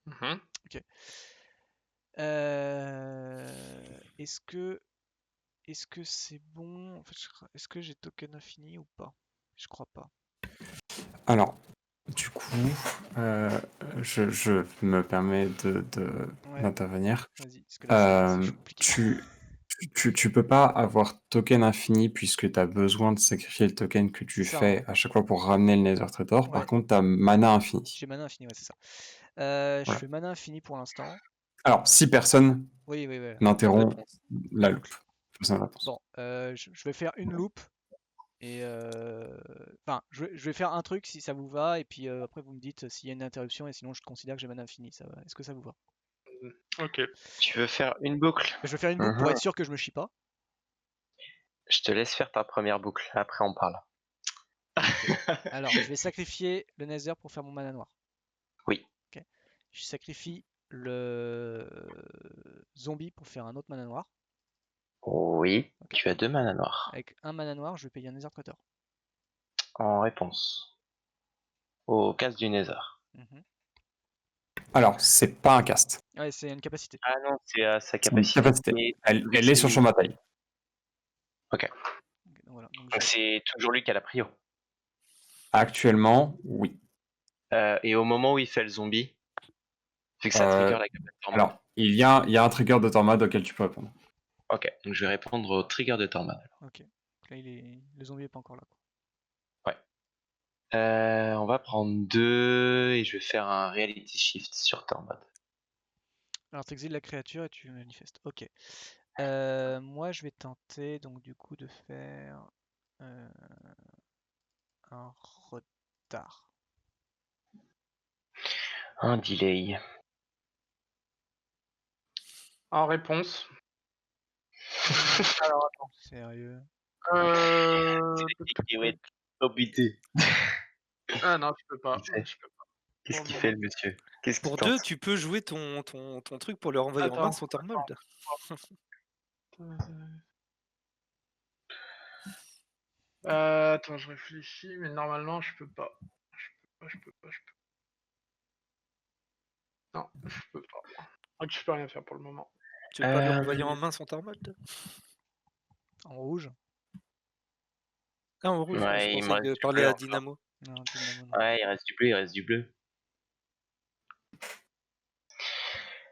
Mhm. Est-ce que c'est bon? En fait, est-ce que j'ai token infini ou pas? Je crois pas. Alors, du coup, je me permets Ouais, d'intervenir. vas-y, parce que là, c'est Euh, compliqué. tu peux pas avoir token infini puisque tu as besoin de sacrifier le token que tu C'est ça, hein. fais à chaque fois pour ramener le Nether Traitor. Par Ouais, contre, tu as mana infini. j'ai mana infini, ouais, c'est ça. Je Voilà. fais mana infini pour l'instant. Alors, si personne Oui, oui, oui. n'interrompt Réponse. la La loupe. boucle. Personne ne réponse. Bon, je vais faire une loop. Et enfin, je vais faire un truc si ça vous va. Et puis après, vous me dites s'il y a une interruption. Et sinon, je considère que j'ai mana infini. Ça va. Est-ce que ça vous va? Ok. Tu veux faire une boucle? Je vais faire une loop pour être sûr que je me chie pas. Je te laisse faire ta première boucle, après on parle. Ok. Alors, je vais sacrifier le Nether pour faire mon mana noir. Oui. Ok. Je sacrifie le zombie pour faire un autre mana noir. Oui. Ok. Tu as 2 mana noirs. Avec un mana noir, je vais payer un Nether Traitor. En réponse aux cases du Nether. Mhm. Alors, c'est pas un cast. Ouais, c'est une capacité. Ah non, c'est à sa C'est une capacité. capacité. Mais Elle vu que est sur c'est- champ de bataille. Ok. Ok, donc voilà. Donc Donc c'est toujours lui qui a la prio. Actuellement, oui. Et au moment où il fait le zombie, vu que ça Euh, trigger la capacité en mode. alors, il y a un trigger de Tormod auquel tu peux répondre. Ok, donc je vais répondre au trigger de Tormod. Ok. Donc là, le zombie est pas encore là, quoi. On va prendre 2 et je vais faire un reality shift sur Tormod. Alors, tu exiles la créature et tu manifestes. Ok. Moi, je vais tenter, donc, du coup, de faire un retard. Un delay. En réponse. Alors, attends. Sérieux? Et ouais, obité. Ah non, je peux pas. Il fait. Je peux pas. Qu'est-ce Pour le qu'il moment. fait le monsieur? Qu'est-ce qu'il Pour tente? 2, tu peux jouer ton truc pour le renvoyer en main Attends, son Tormold. Attends, je réfléchis, mais normalement, je peux pas. Je peux pas. Non, je peux pas. Donc, je peux rien faire pour le moment. Tu veux pas lui renvoyer en main son Tormold? En rouge? Ah, en rouge, je Ouais, il me pensais reste de du parler bleu à encore. Dynamo. Non, Dynamo, non. Ouais, il reste du bleu, il reste du bleu.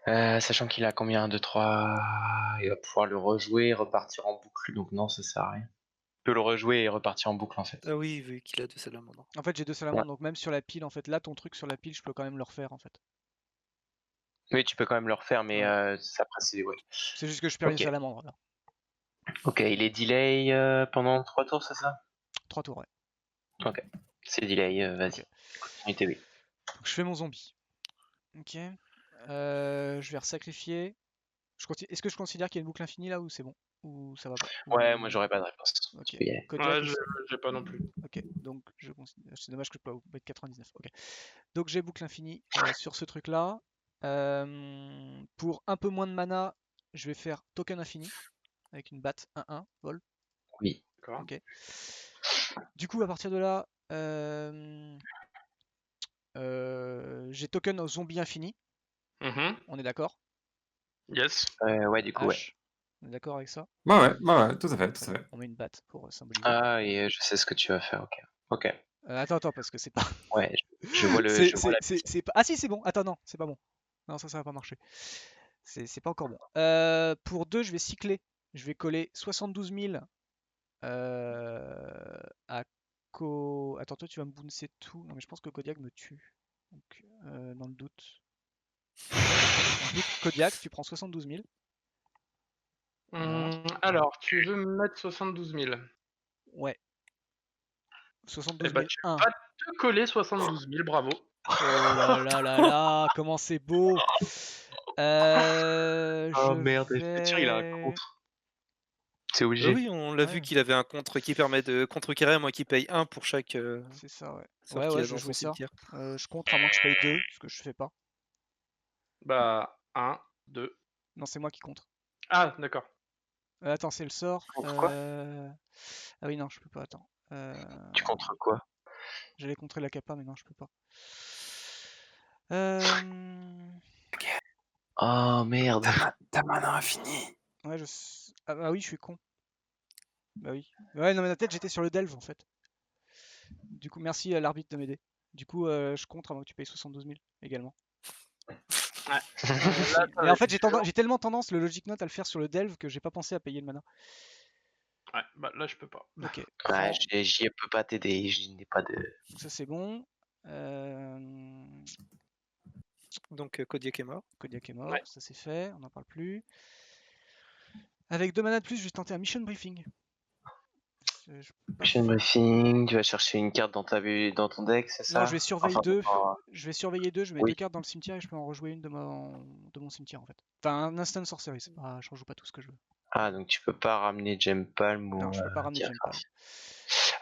Sachant qu'il a combien? 1, 2, 3. Il va pouvoir le rejouer, repartir en boucle, donc non, ça sert à rien. Il peut le rejouer et repartir en boucle en fait. Ah oui, vu qu'il a 2 salamandres. En fait, j'ai 2 salamandres, donc même sur la pile, en fait, là, ton truc sur la pile, je peux quand même le refaire, en fait. Oui, tu peux quand même le refaire, mais Ouais. ça c'est ouais. C'est juste que je perds une Ok. salamandre, là. Ok, il est delay pendant 3 tours, c'est ça? 3 tours, ouais. Ok. C'est delay, vas-y. Ok. Continuité, oui. Donc, je fais mon zombie. Ok. Je vais resacrifier. Est-ce que je considère qu'il y a une boucle infinie, là, ou c'est bon? Ou ça va pas? Ouais, moi j'aurais pas de réponse. Ok. Tu peux y aller. Kodiak, Ouais, j'ai pas non plus. ok, donc je considère. C'est dommage que je peux pas mettre 99. Ok. Donc j'ai boucle infinie sur ce truc-là. Pour un peu moins de mana, je vais faire token infini avec une batte 1-1 vol. Oui. D'accord. Ok. Du coup, à partir de là, j'ai token au zombie infini. Mhm. On est d'accord? Yes. Ouais, du coup, ouais. H. On est d'accord avec ça? Ouais, tout à fait, tout à fait. On met une batte pour symboliser. Ah, et je sais ce que tu vas faire, ok. Ok. Attends, parce que c'est pas. Ouais, je vois je vois la c'est pas. Ah si, c'est bon. Attends, non, c'est pas bon. Non, ça va pas marcher. C'est pas encore bon. Pour 2, je vais cycler. Je vais coller 72 000 à Attends, toi, tu vas me bouncer tout. Non, mais je pense que Kodiak me tue. Donc, dans le doute. Dans le doute, Kodiak, tu prends 72 000. Voilà. Alors, tu veux me mettre 72 000. Ouais. Eh 72 bah, 000. tu 1. vas te coller 72 000, bravo. Oh là là là là, comment c'est beau. Je Oh merde, je suis sûr il a un vais. contre. C'est Bah obligé. oui, on l'a Ouais, vu qu'il avait un contre qui permet de contrecarrer, moi qui paye 1 pour chaque c'est ça, ouais. sort Ouais, qu'il ouais, a je vais dans jouer son ça. cimetière. Je contre à moins que je paye 2, ce que je fais pas. Bah, 1, 2. Non, c'est moi qui contre. Ah, d'accord. Attends, c'est le sort. Contre quoi? Ah oui, non, je peux pas, attends. Tu contre quoi? J'allais contrer la capa, mais non, je peux pas. Euh, Oh merde. Ta mana infinie. Ouais, ah oui, je suis con. Bah oui. Ouais, non, mais dans ma tête, j'étais sur le delve, en fait. Du coup, merci à l'arbitre de m'aider. Du coup, je contre avant que tu payes 72 000 également. Ouais. Merci. Là, ça Mais va en être fait, violent. j'ai tellement tendance le Logic Note à le faire sur le delve que j'ai pas pensé à payer le mana. Ouais, bah là, je peux pas. Ok, Ouais, prends. j'y peux pas t'aider, je n'ai pas de. Donc ça c'est bon. Euh, Donc Kodiak est mort. Kodiak est Ouais. mort, ça c'est fait, on n'en parle plus. Avec 2 mana de plus, je vais tenter un Mission Briefing. Je peux pas Mission faire- briefing, tu vas chercher une carte dans ton deck, c'est Non, ça? je vais surveiller Enfin, 2. Je vais surveiller 2, je mets 2 oui. cartes dans le cimetière et je peux en rejouer une de mon cimetière en fait. Enfin, un instant sorcery, c'est pas... je rejoue pas tout ce que je veux. Ah, donc tu peux pas ramener Gem Palm Non, ou je peux pas ramener Gem Palm.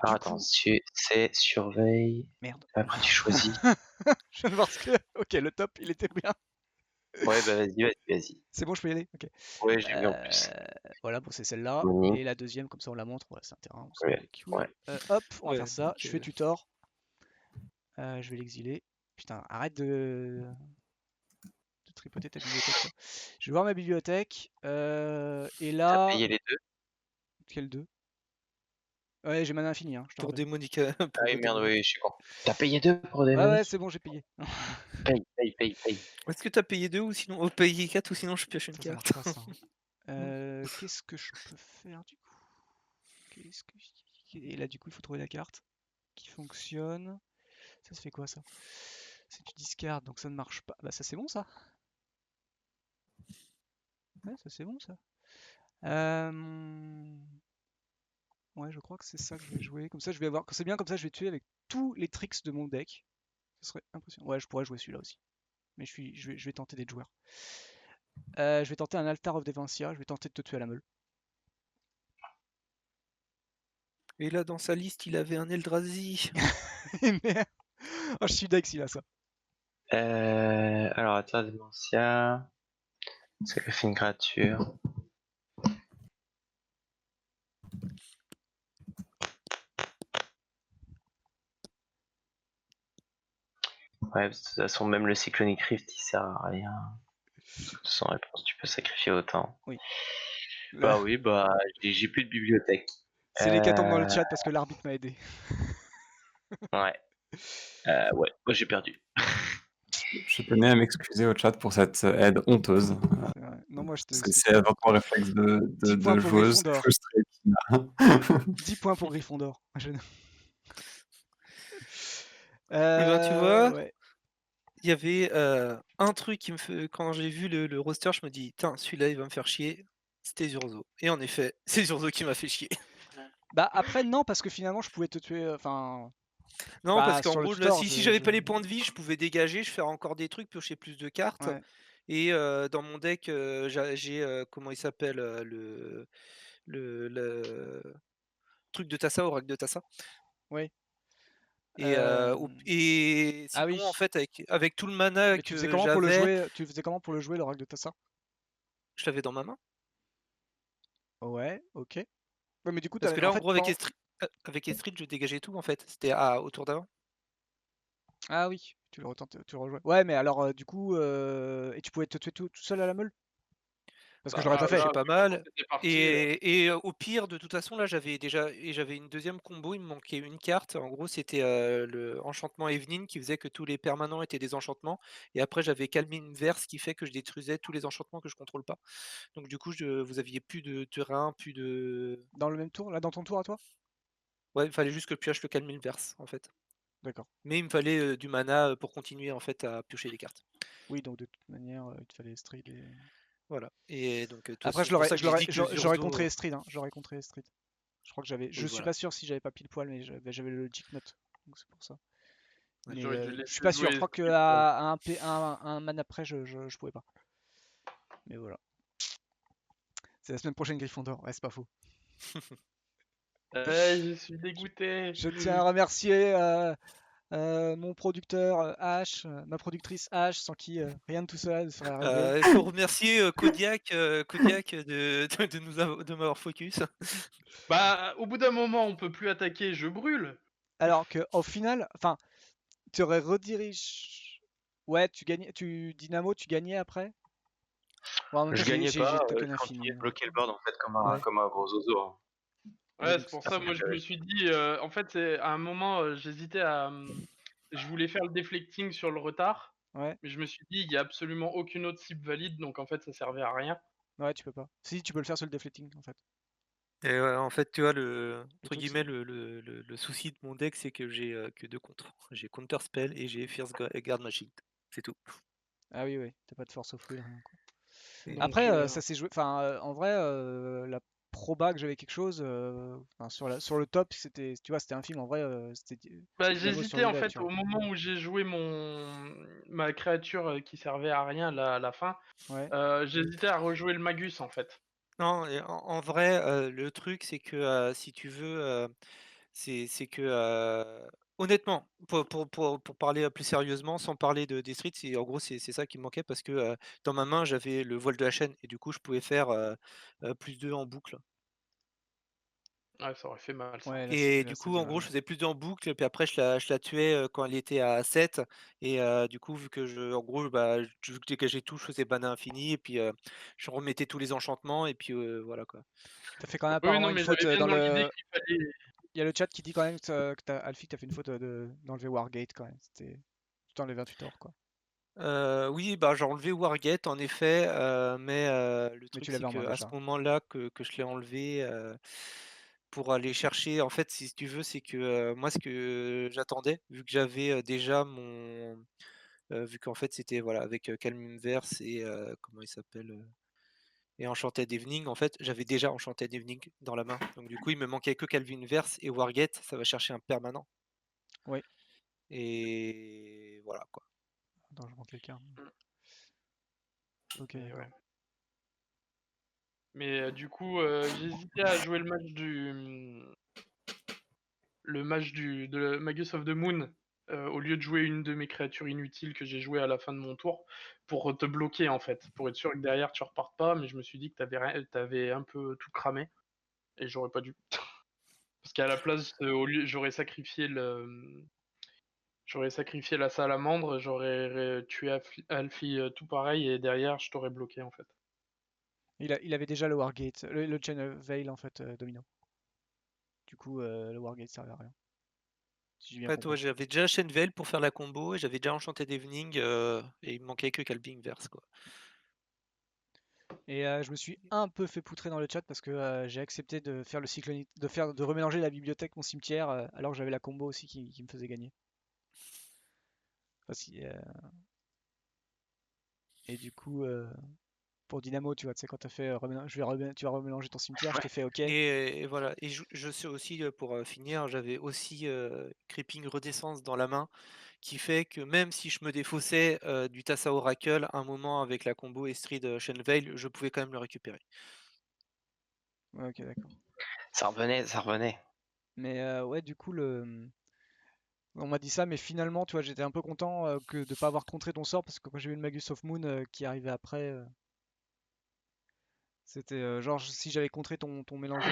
Alors Du attends, coup, c'est surveille. merde. Après tu choisis. Je viens de voir ce que. Ok, le top, il était bien. Ouais, bah vas-y. C'est bon, je peux y aller. Ok. Ouais, j'ai vu en plus. Voilà, bon, c'est celle-là. Money. Et la deuxième, comme ça on la montre. Voilà, c'est un terrain, on s'en bat Ouais, les couilles. ouais. Hop, on va Ouais, faire ça. donc, Je fais tutor. Je vais l'exiler. Putain, arrête de tripoter ta bibliothèque, toi. Je vais voir ma bibliothèque. Et T'as là. payé les deux? Quel 2? Ouais, j'ai mana infini, hein, je te pour rappelle. démonica. Ah Pour oui, merde, démonique. oui, je suis con. T'as payé deux pour Ouais, ouais, démonique? c'est bon, j'ai payé. Paye. Est-ce que t'as payé 2 ou sinon payé 4 ou sinon je pioche une Ça carte? marche pas, ça. Qu'est-ce que je peux faire du coup? Qu'est-ce que... Et là, du coup, il faut trouver la carte qui fonctionne. Ça se fait quoi, ça? C'est du discard, donc ça ne marche pas. Bah, ça, c'est bon, ça. Ouais, ça, c'est bon, ça. Ouais, je crois que c'est ça que je vais jouer. Comme ça, je vais avoir. C'est bien, comme ça, je vais tuer avec tous les tricks de mon deck. Ce serait impressionnant. Ouais, je pourrais jouer celui-là aussi. Mais je vais tenter d'être joueur. Je vais tenter un Altar of Devancia. Je vais tenter de te tuer à la meule. Et là dans sa liste il avait un Eldrazi. Merde. Oh, je suis deck s'il a ça. Alors, attends, Dementia. Sacrifie une créature. Ouais, de toute façon, même le Cyclonic Rift, il sert à rien. Sans réponse, tu peux sacrifier autant. Oui. Bah oui, bah j'ai plus de bibliothèque. C'est l'hécatombe dans le chat parce que l'arbitre m'a aidé. Ouais. Ouais, moi j'ai perdu. Je tenais à m'excuser au chat pour cette aide honteuse. C'est vrai. Non, moi, je te. C'est vraiment un réflexe 10 points de pour joueuse Gryffondor. frustrée. 10 points pour Gryffondor. Et ben tu vois, Ouais. il y avait un truc qui me fait. Quand j'ai vu le roster, je me dis, tiens, celui-là il va me faire chier. C'était Zurzo. Et en effet, c'est Zurzo qui m'a fait chier. Bah, après, non, parce que finalement, je pouvais te tuer. Enfin. Non, parce Bah, qu'en sur le gros, là, tutor, si j'avais pas les points de vie, je pouvais dégager, je faire encore des trucs, piocher plus de cartes. Ouais. Et dans mon deck, j'ai comment il s'appelle le truc de Tassa, oracle de Tassa. Ouais. Et Ah sinon, oui. en fait, avec tout le mana Mais tu faisais que comment pour le j'avais, jouer? Tu faisais comment pour le jouer, l'oracle de Tassa? je l'avais dans ma main. Ouais, ok. Ouais, mais du coup, Parce que en là, en fait, gros, avec Estrid, je dégageais tout, en fait. C'était au tour d'avant. Ah oui, tu le retentes, tu le rejouais. Ouais, mais alors, du coup, et tu pouvais te tuer tout seul à la meule? Parce que je l'aurais pas Bah, fait. c'est là, pas vu comment mal. c'était parti, Et au pire, de toute façon, là, j'avais une deuxième combo. Il me manquait une carte. En gros, c'était le enchantement Evening qui faisait que tous les permanents étaient des enchantements. Et après, j'avais Calming Verse qui fait que je détruisais tous les enchantements que je contrôle pas. Donc, du coup, vous aviez plus de terrain, plus de. Dans le même tour, là, dans ton tour à toi? Ouais, il fallait juste que je pioche le Calming Verse, en fait. D'accord. Mais il me fallait du mana pour continuer en fait à piocher des cartes. Oui, donc de toute manière, il te fallait Estrid et... Voilà. Et donc, de toute Après, façon, c'est pour ça que j'ai dit que j'aurais Zurzo. contré Estrid, hein. J'aurais contré Estrid. Je crois que j'avais... Je Oui, suis voilà. pas sûr si j'avais pas pile poil, mais j'avais le Logic Note. Donc c'est pour ça. Ouais. Mais j'aurais dû je laisser suis pas sûr. jouer Je crois que Estrid, à un mana près, je pouvais pas. Mais voilà. C'est la semaine prochaine Gryffondor. Ouais, c'est pas faux. je suis dégoûté. Je tiens à remercier mon producteur H, ma productrice H, sans qui rien de tout cela ne serait arrivé. Il faut remercier Kodiak, Kodiak de m'avoir focus. Bah, au bout d'un moment, on peut plus attaquer, je brûle. Alors que au final, enfin, tu aurais redirigé. Ouais, tu gagnais, Dynamo, tu gagnais après. Ouais, en même temps, Je gagnais j'ai pas, le token je infini. continuais de bloquer le board en fait Ouais. comme un gros zozo, hein. Ouais, Ouais, donc c'est pour c'était ça, ça. moi je me suis dit, en fait, à un moment, j'hésitais à. Je voulais faire le deflecting sur le retard, Ouais, mais je me suis dit, il y a absolument aucune autre cible valide, donc en fait, ça servait à rien. ouais, tu peux pas. Si, tu peux le faire sur le deflecting en fait. Et en fait, tu vois, Le entre truc, guillemets, le souci de mon deck, c'est que j'ai que deux contres. J'ai Counter Spell et j'ai Fierce Guard Machine. C'est tout. Ah oui, oui, t'as pas de force of will, rien quoi. Et- Donc, Après, ça s'est joué. Enfin, en vrai, la proba que j'avais quelque chose, enfin, sur le top, c'était, tu vois, c'était un film. En vrai, c'était bah, Dynamo j'hésitais en survivait, fait tu au vois. moment où j'ai joué ma créature qui servait à rien à la fin. Ouais. J'hésitais à rejouer le Magus en fait. Non, et en vrai, le truc, c'est que si tu veux, c'est que honnêtement, pour parler plus sérieusement, sans parler des streets, en gros, c'est ça qui me manquait parce que dans ma main, j'avais le voile de la chaîne et du coup, je pouvais faire plus 2 en boucle. Ouais, ça aurait fait mal ça. Ouais, Et là, du ça coup, faisait en mal, gros, je ouais. faisais plus d'1 en boucle, et puis après je la tuais, quand elle était à 7 et du coup, vu que en gros, bah, vu que dégageais tout, je faisais mana infini et puis, je remettais tous les enchantements et puis, voilà quoi. T'as fait quand même Oui, apparemment non, une mais faute j'avais bien dans dans l'idée le. qu'il fallait. Il y a le chat qui dit quand même que t'as, Alfie, que t'as fait une faute d'enlever Wargate quand même. C'était. Tu t'enlevais un tutor quoi. Oui, bah, j'ai enlevé Wargate en effet, mais le Mais tu truc c'est l'avais en main qu'à ce déjà. moment-là que je l'ai enlevé, pour aller chercher en fait, si tu veux, c'est que, moi ce que j'attendais, vu que j'avais, déjà vu qu'en fait c'était voilà avec, Calm Inverse et comment il s'appelle, et Enchanted Evening, en fait, j'avais déjà Enchanted Evening dans la main. Donc du coup, il me manquait que Calvin Verse et Wargate, ça va chercher un permanent. Oui. Et voilà quoi. Attends, je prends quelqu'un. Mm. Ok, Mais d'accord. ouais. Mais du coup, j'hésitais à jouer le match de Magus of the Moon au lieu de jouer une de mes créatures inutiles que j'ai joué à la fin de mon tour pour te bloquer en fait, pour être sûr que derrière tu repartes pas. Mais je me suis dit que t'avais un peu tout cramé et j'aurais pas dû. Parce qu'à la place, au lieu, j'aurais sacrifié la salamandre, j'aurais tué Alfie tout pareil et derrière je t'aurais bloqué en fait. Il avait déjà le Wargate, le Chain Veil en fait, Domino. Du coup, le Wargate servait à rien. Si j'ai bien En fait, ouais, compris. j'avais déjà Shenvel pour faire la combo et j'avais déjà Enchanted Evening et il me manquait que Calvin Verse quoi. Et je me suis un peu fait poutrer dans le chat parce que j'ai accepté de faire le cyclone, de remélanger la bibliothèque, mon cimetière, alors que j'avais la combo aussi qui me faisait gagner. Enfin, et du coup, pour Dynamo, tu vois, tu sais, quand t'as fait, tu vas remélanger ton cimetière, je t'ai fait OK. Et voilà. Et je sais aussi, pour finir, j'avais aussi Creeping Redescence dans la main, qui fait que même si je me défaussais du Tassa Oracle, un moment avec la combo Estrid Shenveil, je pouvais quand même le récupérer. Ouais, ok, d'accord. Ça revenait, ça revenait. Mais ouais, du coup, on m'a dit ça, mais finalement, tu vois, j'étais un peu content que de pas avoir contré ton sort parce que quand j'ai vu le Magus of Moon qui arrivait après, c'était genre si j'avais contré ton mélange,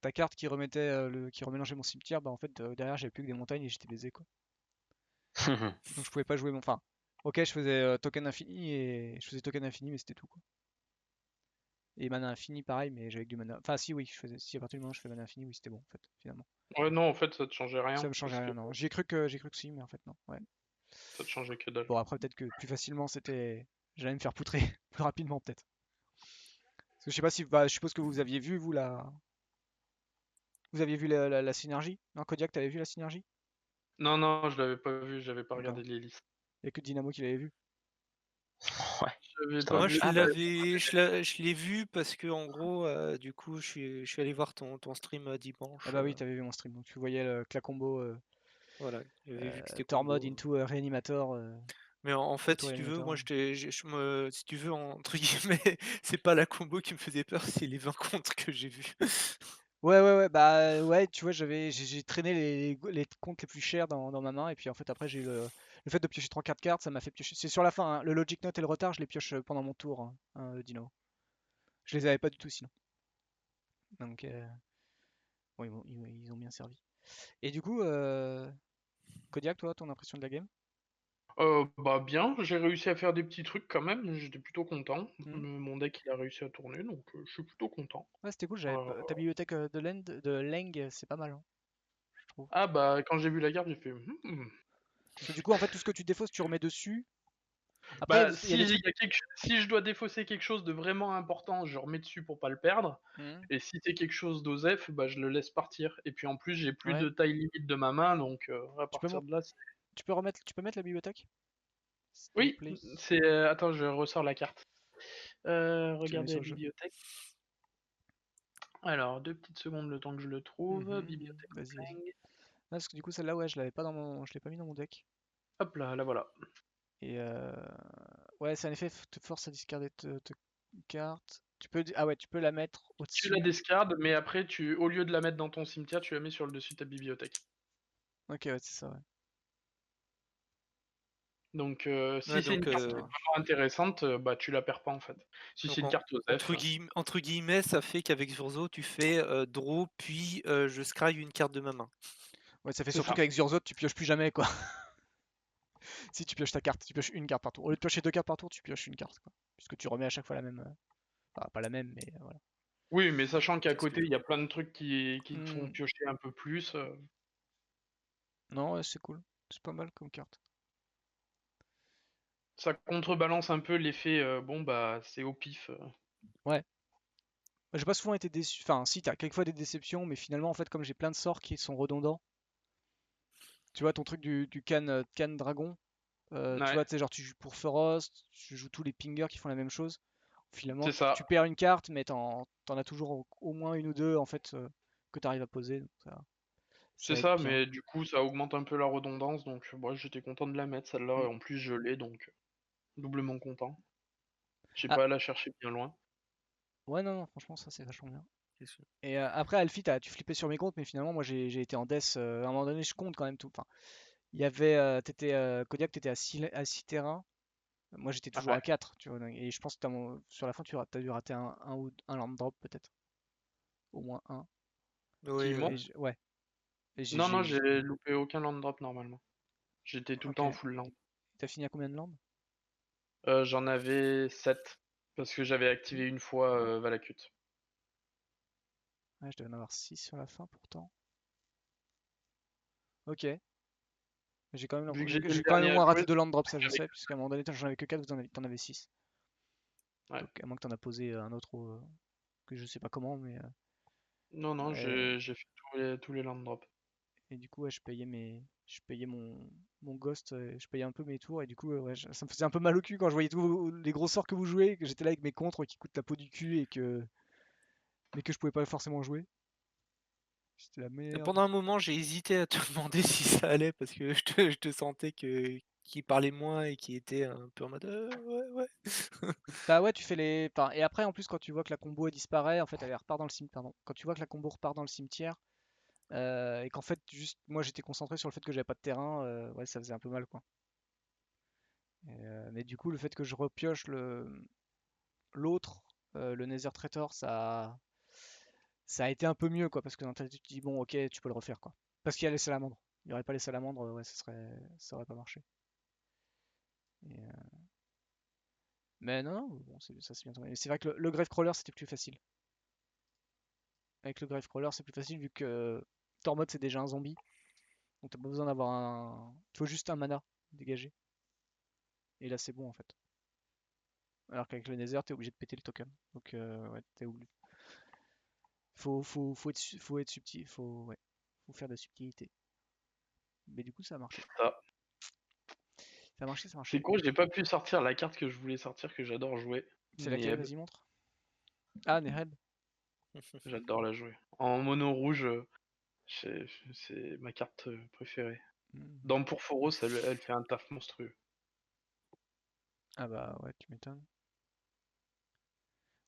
ta carte qui remettait qui remélangeait mon cimetière, bah en fait derrière j'avais plus que des montagnes et j'étais baisé quoi. Donc je pouvais pas jouer mon. Enfin, Ok, je faisais token infini et je faisais token infini, mais c'était tout quoi. Et mana infini, pareil, mais j'avais que du mana. Enfin, si, oui, je faisais. Si à partir du moment où je fais mana infini, oui, c'était bon en fait, finalement. Ouais, non, en fait, ça te changeait Ça rien. me changeait Parce que rien, non. J'ai cru que si, mais en fait, non. Ouais. ça te changeait que dalle. Bon, après, peut-être que plus facilement, c'était. J'allais me faire poutrer plus rapidement, peut-être. Parce que je sais pas si. Bah, je suppose que vous aviez vu, vous, la. Vous aviez vu la synergie? Non, Kodiak, t'avais vu la synergie? Non, non, je l'avais pas vu, j'avais pas D'accord. regardé les listes. Il y a que Dynamo qui l'avait vu. Ouais. J'avais Putain, pas Moi, vu. ah, bah, je l'ai vu parce que en gros, du coup, je suis allé voir ton stream Ah dimanche. bah oui, t'avais vu mon stream, donc tu voyais que la combo Voilà, j'avais vu que c'était Tormod combo. into Reanimator. Mais en fait, si tu veux, Auto-Reanimator. moi, si tu veux, entre guillemets, c'est pas la combo qui me faisait peur, c'est les 20 contre que j'ai vus. Ouais, bah ouais, tu vois, j'ai traîné les comptes les plus chers dans ma main, et puis en fait, après, j'ai eu le fait de piocher 3 cartes, ça m'a fait piocher. C'est sur la fin, hein. Le Logic Note et le retard, je les pioche pendant mon tour, le Dino. Je les avais pas du tout sinon. Donc, bon, ils ont bien servi. Et du coup, Kodiak, toi, ton impression de la game? Bah bien, j'ai réussi à faire des petits trucs quand même, j'étais plutôt content. Hmm. Mon deck il a réussi à tourner, donc je suis plutôt content. Ouais, c'était cool, Euh, ta bibliothèque de Leng, c'est pas mal, hein, je trouve. Ah bah quand j'ai vu la carte, j'ai fait Parce que du coup, en fait, tout ce que tu défausses, tu remets dessus. Après, Bah il y a si, des trucs. si je dois défausser quelque chose de vraiment important, je remets dessus pour pas le perdre. Hmm. Et si c'est quelque chose d'osef, bah je le laisse partir. Et puis en plus j'ai plus Ouais. de taille limite de ma main, donc à Tu peux, partir de là, tu peux mettre la bibliothèque? S'il te oui, plaît. c'est. Attends, je ressors la carte. Tu la mets Regardez sur la le jeu. bibliothèque. Alors, 2 petites secondes le temps que je le trouve. Bibliothèque Vas-y, vas-y. Fling. Ah, parce que du coup, celle-là, ouais, je l'ai pas mis dans mon deck. Hop là, la voilà. Et ouais, c'est en effet, te force à discarder te carte. Ah ouais, tu peux la mettre Tu la au-dessus. discardes, mais après, au lieu de la mettre dans ton cimetière, tu la mets sur le dessus de ta bibliothèque. Ok, ouais, c'est ça, ouais. Donc, Ouais, si c'est une carte qui est vraiment intéressante, bah tu la perds pas en fait. Si c'est donc une carte OSEF. entre guillemets, ça fait qu'avec Zurzo, tu fais draw, puis je scry une carte de ma main. Ouais, ça fait C'est surtout ça. qu'avec Zurzot, tu pioches plus jamais, quoi. Si tu pioches ta carte, tu pioches une carte par tour. Au lieu de piocher 2 cartes par tour, tu pioches une carte, quoi. Puisque tu remets à chaque fois la même. Enfin, pas la même, mais voilà. Oui, mais sachant qu'à C'est ce que côté, je il y veux. a plein de trucs qui te font Hmm. piocher un peu plus. Non, ouais, c'est cool. C'est pas mal comme carte. Ça contrebalance un peu l'effet, bon bah c'est au pif. Ouais. J'ai pas souvent été déçu. Enfin, si, t'as quelquefois des déceptions, mais finalement, en fait, comme j'ai plein de sorts qui sont redondants, tu vois, ton truc du can dragon, tu Ouais, vois, tu sais, genre, tu joues pour Frost, tu joues tous les pingers qui font la même chose. Finalement, c'est ça. tu perds une carte, mais t'en as toujours au moins une ou deux, en fait, que t'arrives à poser. Donc C'est ça aide ça, bien. mais du coup, ça augmente un peu la redondance, donc moi j'étais content de la mettre celle-là, et Mm. en plus je l'ai, donc doublement content. J'ai Ah, pas à la chercher bien loin. ouais, non, non, franchement, ça, c'est vachement bien. C'est sûr. Et après, Alfie, tu flippais sur mes comptes, mais finalement, moi, j'ai été en death. À un moment donné, je compte quand même tout. Enfin, il y avait, Kodiak, t'étais à 6 terrains. Moi, j'étais toujours Ouais. à 4, tu vois. Et je pense que sur la fin, as dû rater ou un land drop, peut-être. Au moins un. Oui, Qui, moi? Et ouais. Et Non, non, j'ai loupé aucun land drop normalement. J'étais tout le ok. temps en full land. T'as fini à combien de landes? J'en avais 7 parce que j'avais activé une fois Valakut. Ouais, je devais en avoir 6 sur la fin, pourtant. Ok. J'ai quand même, Vu que j'étais le j'ai quand même au dernier à moins raté jouer, 2 land drops, ça je j'avais. sais, puisqu'à un moment donné, j'en avais que 4, t'en avais 6. Ouais. Donc, à moins que t'en as posé un autre que je sais pas comment, mais. Non, non, Ouais. j'ai fait tous les land drops. Et du coup, ouais, je payais mon ghost, je payais un peu mes tours, et du coup, ouais, ça me faisait un peu mal au cul quand je voyais tous les gros sorts que vous jouez, que j'étais là avec mes contres qui coûtent la peau du cul mais que je pouvais pas forcément jouer. C'était la Et merde. pendant un moment, j'ai hésité à te demander si ça allait parce que je te sentais qu'il parlait moins et qu'il était un peu en mode ouais, ouais. Bah ouais, tu fais les. Enfin, et après, en plus, quand tu vois que la combo elle disparaît, en fait, elle repart dans le cimetière. Pardon. Quand tu vois que la combo repart dans le cimetière, et qu'en fait, juste, moi j'étais concentré sur le fait que j'avais pas de terrain, ouais, ça faisait un peu mal, quoi. Mais du coup, le fait que je repioche l'autre, le Nether Traitor, ça a été un peu mieux, quoi, parce que dans ta tête, tu te dis, bon, ok, tu peux le refaire, quoi. Parce qu'il y a les salamandres. Il n'y aurait pas les salamandres, ouais, ça aurait pas marché. Et, mais non, bon, ça c'est bien tombé. Et c'est vrai que le Gravecrawler c'était plus facile. Avec le Gravecrawler c'est plus facile vu que Tormod c'est déjà un zombie. Donc t'as pas besoin d'avoir un. Il faut juste un mana dégagé. Et là c'est bon en fait. Alors qu'avec le Nether t'es obligé de péter le token. Donc ouais, t'es obligé. Faut être subtil, ouais, faut faire de la subtilité. Mais du coup ça a marché. Ça. Ça a marché, ça a C'est marché. con, j'ai pas pu sortir la carte que je voulais sortir, que j'adore jouer. C'est laquelle? Neheb. Vas-y montre. Ah, Neheb. J'adore la jouer. En mono rouge, c'est ma carte préférée. Hmm. Dans Pourphoros, elle fait un taf monstrueux. Ah bah ouais, tu m'étonnes.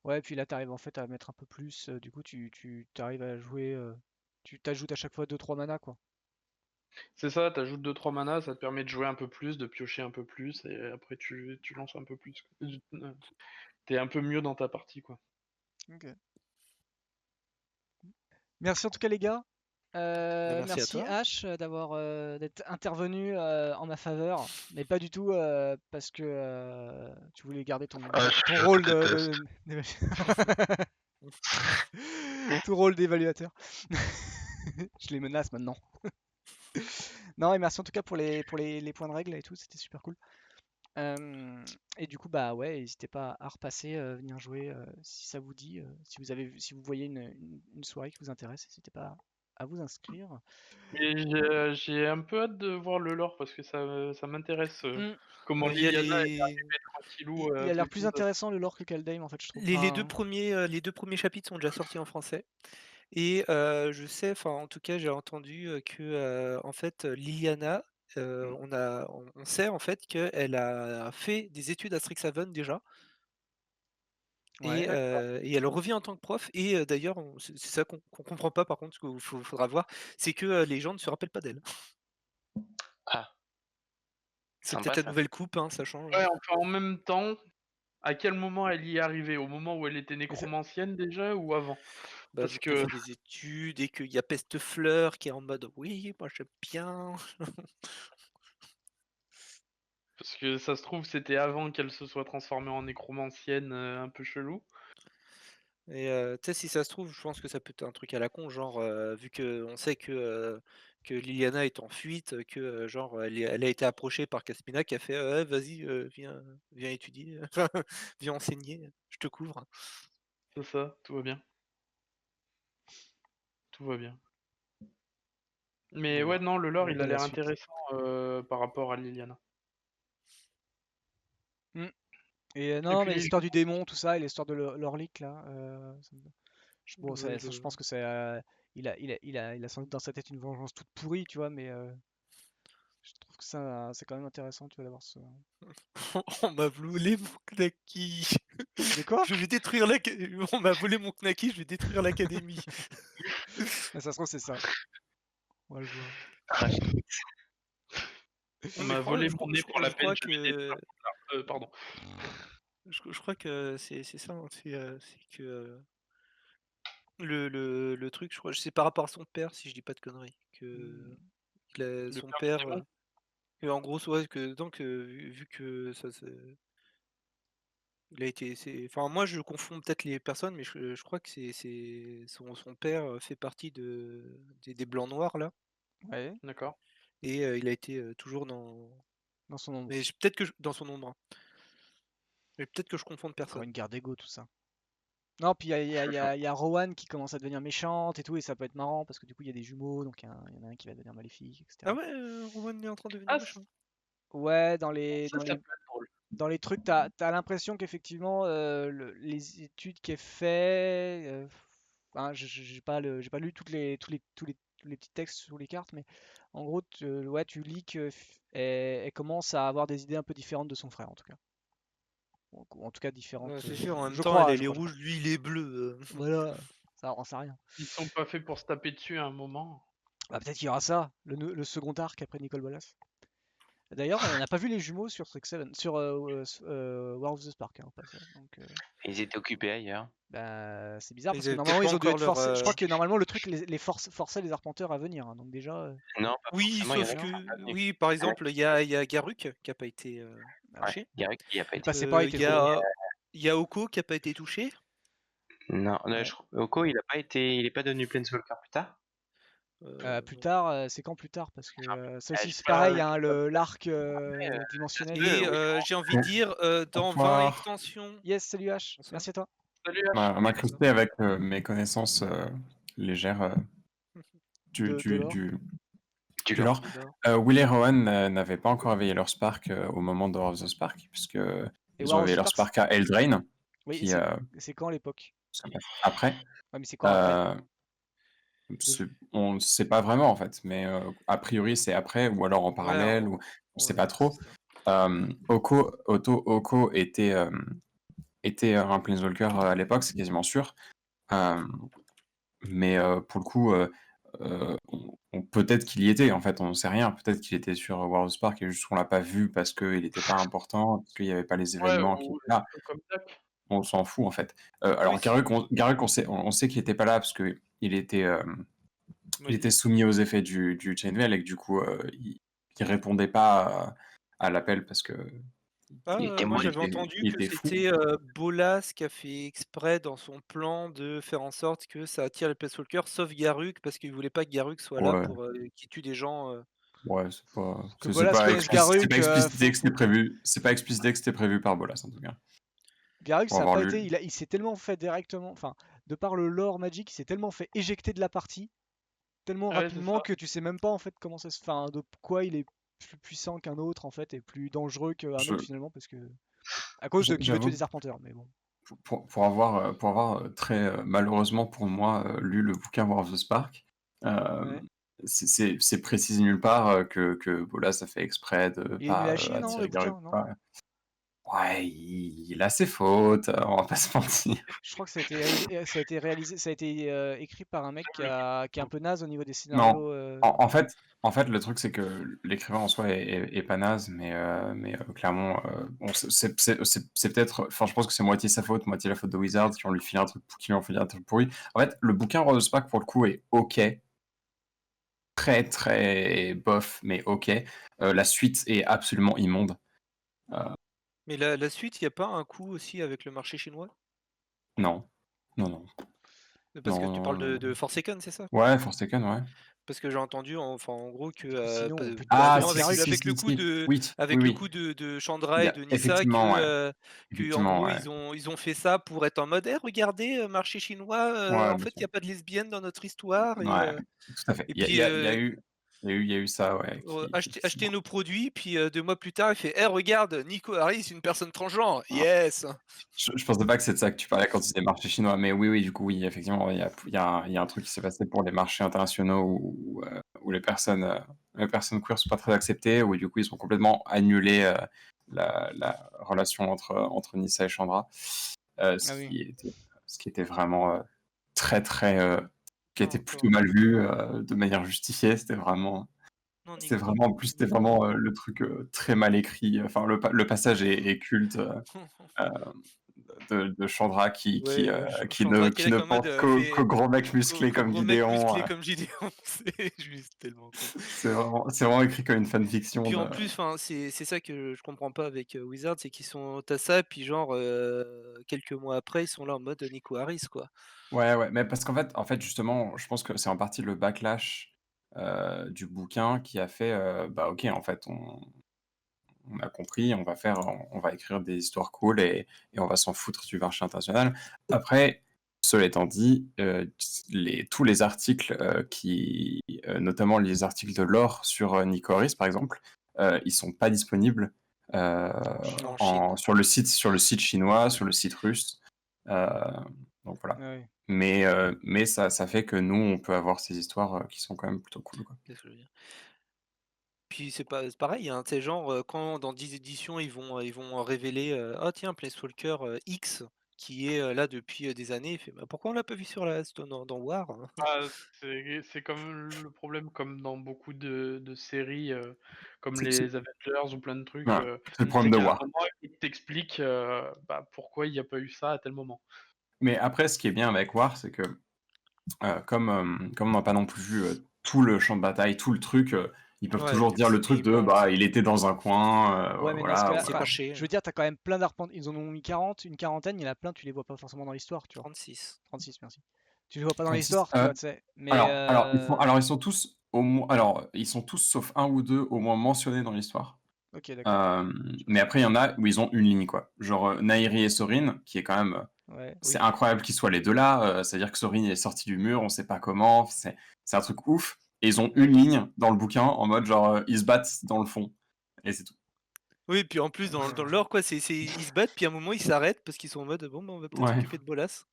Ouais, puis là t'arrives en fait à mettre un peu plus, du coup tu t'arrives à jouer, tu t'ajoutes à chaque fois 2-3 mana quoi. C'est ça, t'ajoutes 2-3 manas, ça te permet de jouer un peu plus, de piocher un peu plus, et après tu lances un peu plus. T'es un peu mieux dans ta partie, quoi. Ok. Merci en tout cas les gars. Merci à Merci toi. Ash d'être intervenu en ma faveur, mais pas du tout parce que tu voulais garder Ah, ton je rôle te déteste. ton rôle d'évaluateur. Je les menace maintenant. Non, et merci en tout cas pour les points de règle et tout, c'était super cool. Et du coup, bah ouais, n'hésitez pas à repasser, venir jouer si ça vous dit. Si vous voyez une soirée qui vous intéresse, n'hésitez pas à vous inscrire. Mais j'ai un peu hâte de voir le lore, parce que ça m'intéresse. Hmm. Comment Il y a Liliana est les... arrivée tranquillou, Il a l'air plus pépouze. intéressant le lore que Kaldheim en fait, je trouve. les deux premiers chapitres sont déjà sortis en français. Et je sais, enfin en tout cas j'ai entendu que en fait Liliana, on sait en fait qu'elle a fait des études à Strixhaven déjà. Ouais. Et elle revient en tant que prof. Et d'ailleurs, c'est ça qu'on comprend pas par contre, ce qu'il faudra voir, c'est que les gens ne se rappellent pas d'elle. Ah, C'est sympa peut-être la ça. nouvelle coupe, hein, ça change. Ouais, enfin en même temps, à quel moment elle y est arrivée? Au moment où elle était Mais ça- nécromancienne déjà, ou avant? Bah, Parce vu qu'elle que fait des études et qu'il y a Pestefleur qui est en mode oui, moi j'aime bien. Parce que ça se trouve, c'était avant qu'elle se soit transformée en nécromancienne un peu chelou. Et tu sais, si ça se trouve, je pense que ça peut être un truc à la con, genre vu que on sait que Liliana est en fuite, que genre elle a été approchée par Caspina qui a fait ouais, vas-y, viens étudier, enfin, viens enseigner, je te couvre. C'est ça, tout va bien. Tout va bien. Mais Bon ouais, bah, non, le on lore, il a attend la l'air suite. intéressant par rapport à Liliana. Hmm. Et Et non, puis mais les l'histoire du démon, tout ça, et l'histoire de l'Orlick là, bon, Ouais, je pense que il a sans doute dans sa tête une vengeance toute pourrie, tu vois, mais je trouve que ça, c'est quand même intéressant, tu vois, d'avoir ce. On m'a volé mon knacky. De quoi? Je vais détruire On m'a volé mon knacky, je vais détruire l'académie. Ah, ça se trouve, c'est ça. On va le voir. Crash tweet. On Non, mais m'a volé mon nez pour je la peine, crois je vais détruire que Poudlard. Pardon. je crois que c'est ça, hein, c'est que le truc, je crois, c'est par rapport à son père, si je dis pas de conneries, que Hmm. Le son père du père, démon? que en gros, ouais, que donc vu que ça, il a été, enfin moi je confonds peut-être les personnes, mais je crois que c'est son père fait partie des blancs noirs là, Ouais, D'accord. et il a été toujours dans, dans son ombre. mais peut-être que dans son ombre, hein. Mais peut-être que je confonds de Encore personnes. une guerre d'ego, tout ça. Non, puis il y a Rowan qui commence à devenir méchante et tout, et ça peut être marrant parce que du coup il y a des jumeaux, donc il y en a un qui va devenir maléfique, Ah etc. ouais, Rowan est en train de devenir Ah, méchant. Ouais, ça peut être drôle. dans les trucs, t'as l'impression qu'effectivement les études qu'elle fait, enfin, j'ai pas lu tous les petits textes sur les cartes, mais en gros, ouais, tu lis que elle commence à avoir des idées un peu différentes de son frère, en tout cas. Ou en tout cas Ouais, différentes, c'est sûr, en même je temps, elle, crois, elle est je crois. rouge, lui, il est bleu. Voilà, ça, on sait rien. Ils sont pas faits pour se taper dessus à un moment. Bah, peut-être qu'il y aura ça, le second arc après Nicole Bolas. D'ailleurs, on n'a pas vu les jumeaux sur Strixhaven, sur War of the Spark, hein, au passage. Donc, Ils étaient occupés ailleurs. bah, c'est bizarre Ils parce que avaient normalement, peut-être ils pas ont dû encore être leur. forcés. Je crois que normalement, le truc forçait les arpenteurs à venir. Hein, donc déjà, Non, pas Oui, forcément, il y en sauf a qui sont pas que. venus. Oui, par exemple, il y a Garuk qui a pas été bah ouais. Ouais, touché. Garrick, il a pas Il été. passait pas, il Il était y trop loin. a. Il y a Oko qui a pas été touché. Non, Ouais. Oko, il a pas été, il est pas devenu Planeswalker plus tard. Plus Non. tard, c'est quand plus tard? Parce que ça Ah, aussi, je sais c'est pas, pareil, hein, l'arc après, ça se dimensionnel. peut, Et oui. j'ai envie de dire, Au dans 20 revoir. extensions. Yes, salut H. Bonsoir. Merci à toi. Salut On H. va m'incruster avec mes connaissances légères du, De du, l'or. du, Du du lore. lore. Will et Rowan n'avaient pas encore éveillé leur Spark au moment de War of the Spark, puisque Et ils ont War of the éveillé leur Spark, Spark à Eldraine, oui, et qui c'est quand l'époque? ça passe après. Ouais, mais c'est quand après? On ne sait pas vraiment en fait, mais a priori c'est après, ou alors en Ouais, parallèle, ou on ne sait ouais, pas trop. c'est ça. Oko était un Planeswalker à l'époque, c'est quasiment sûr. Mais pour le coup, peut-être qu'il y était, en fait, on ne sait rien. Peut-être qu'il était sur War of the Spark et juste qu'on l'a pas vu parce qu'il n'était pas important, parce qu'il n'y avait pas les Ouais, événements qui ou étaient là. comme Doc. On s'en fout, en fait. Oui, Alors, c'est Garruk, on sait qu'il n'était pas là parce qu'il était, il était soumis aux effets du Chainmail et que du coup, il répondait pas à l'appel parce que Ah, Il était moi moins. j'avais entendu il que était fou. c'était Bolas qui a fait exprès dans son plan de faire en sorte que ça attire les Planeswalkers, sauf Garuk, parce qu'il voulait pas que Garuk soit là Ouais, pour qu'il tue des gens. ouais, c'est pas, Que c'est Bolas pas connaisse explicité, Garruk, que c'était prévu. C'est pas explicité que c'était prévu par Bolas, en tout cas. Garruk, Pour ça a avoir pas lu. été. Il s'est tellement fait directement. Enfin, de par le lore Magic, il s'est tellement fait éjecter de la partie, tellement Ouais, c'est rapidement ça. que tu sais même pas en fait comment ça se. Enfin, de quoi il est plus puissant qu'un autre en fait, et plus dangereux qu'un autre Je- finalement, parce que. À cause de qui veut tuer J'avoue des arpenteurs, mais bon. pour avoir très malheureusement pour moi lu le bouquin War of the Spark, euh, Ouais. c'est précisé nulle part que Bolas a fait exprès de Il est nul à pas chier, non, le attirer Garruk. bouquin, non? Ouais, il a ses fautes, on va pas se mentir. Je crois que ça a été écrit par un mec qui est un peu naze au niveau des Non, scénarios. en fait, le truc c'est que l'écrivain en soi est pas naze, mais clairement, c'est peut-être, enfin, je pense que c'est moitié sa faute, moitié la faute de Wizards qui ont lui filé un truc, qui lui ont filé un truc pourri. En fait, le bouquin Rose Spark pour le coup est ok, très très bof, mais ok. La suite est absolument immonde. Mais la suite, il n'y a pas un coup aussi avec le marché chinois? Non, non, non, Parce que non, tu parles non. de Forsaken, c'est ça? Ouais, Forsaken, ouais. Parce que j'ai entendu, enfin, en gros, que Sinon, on peut Ah, tuer justement si, avec, si, Garruk. si, avec le si, coup si. de, Oui, oui, avec le oui. coup de Chandra et de Nissa, Effectivement, ouais. que en Effectivement, gros ouais. ils ont fait ça pour être en mode, eh, regardez, marché chinois, Ouais, en bien fait il sûr. n'y a pas de lesbiennes dans notre histoire Ouais, tout à fait. et Il y a, puis il y a eu ça, ouais, acheter effectivement. nos produits, puis 2 mois plus tard il fait, eh, regarde, Nico Harris, une personne transgenre, Ah, yes. je pensais pas que c'est de ça que tu parlais quand tu disais marché chinois, mais oui, oui, du coup, oui, effectivement, il y a un truc qui s'est passé pour les marchés internationaux où les personnes queer sont pas très acceptées, où du coup, ils ont complètement annulé la relation entre Nissa et Chandra, Ah oui. ce qui était vraiment très, très, qui Non, était plutôt encore, mal vu de manière justifiée. non, C'était vraiment, en Nico, plus, c'était vraiment le truc très mal écrit. Enfin, le passage est culte. De Chandra ouais, Chandra qui est qui là ne comme mode, pense qu'au gros mec musclé qu'au comme gros mec Gideon. musclé comme Gideon, c'est juste tellement con. C'est vraiment écrit comme une fanfiction. Puis en plus, enfin, c'est ça que je comprends pas avec Wizards, c'est qu'ils sont à ça, puis genre quelques mois après, ils sont là en mode Nico Harris, quoi. Ouais, ouais, mais parce en fait, justement, je pense que c'est en partie le backlash du bouquin qui a fait, bah ok, en fait, on a compris, on va écrire des histoires cool et on va s'en foutre du marché international. Après, cela étant dit, tous les articles notamment les articles de lore sur Nico Harris, par exemple, ils sont pas disponibles En Chine. sur le site chinois, sur le site russe. Euh, donc voilà. Ah oui. Mais ça fait que nous, on peut avoir ces histoires qui sont quand même plutôt cool, quoi. C'est ce que je veux dire. Puis c'est pareil, hein, tu sais, genre quand dans 10 éditions, ils vont révéler, ah tiens, Planeswalker X qui est là depuis des années. Il fait bah, pourquoi on l'a pas vu sur dans War hein Ah, c'est comme le problème, comme dans beaucoup de séries, comme C'est que c'est les Avengers ou plein de trucs, voilà, c'est le c'est problème de qu'à un War. moment, ils t'expliquent, bah, pourquoi il y a pas eu ça à tel moment. Mais après, ce qui est bien avec War, c'est que comme on n'a pas non plus vu tout le champ de bataille, tout le truc, ils peuvent Ouais, toujours dire le c'est truc de bon, bah il était dans un coin, Ouais, mais dans ce voilà, cas-là, c'est enfin, caché. je veux dire, t'as quand même plein d'arpents. Ils en ont mis 40, une quarantaine, il y en a plein, tu les vois pas forcément dans l'histoire, tu vois. 36. 36, merci. Tu les vois pas dans 36. l'histoire, tu vois, tu sais. Mais Alors ils sont tous au moins, alors ils sont tous sauf un ou deux au moins mentionnés dans l'histoire. ok, d'accord. Mais après il y en a où ils ont une ligne quoi. Genre Nairi et Sorin, qui est quand même, Ouais, c'est oui. incroyable qu'ils soient les deux là. C'est-à-dire que Sorin il est sorti du mur, on sait pas comment, c'est un truc ouf. Et ils ont une ligne dans le bouquin en mode genre ils se battent dans le fond et c'est tout. Oui, puis en plus dans le lore quoi, ils se battent puis à un moment ils s'arrêtent parce qu'ils sont en mode bon bah, on va peut-être Ouais. s'occuper de Bolas.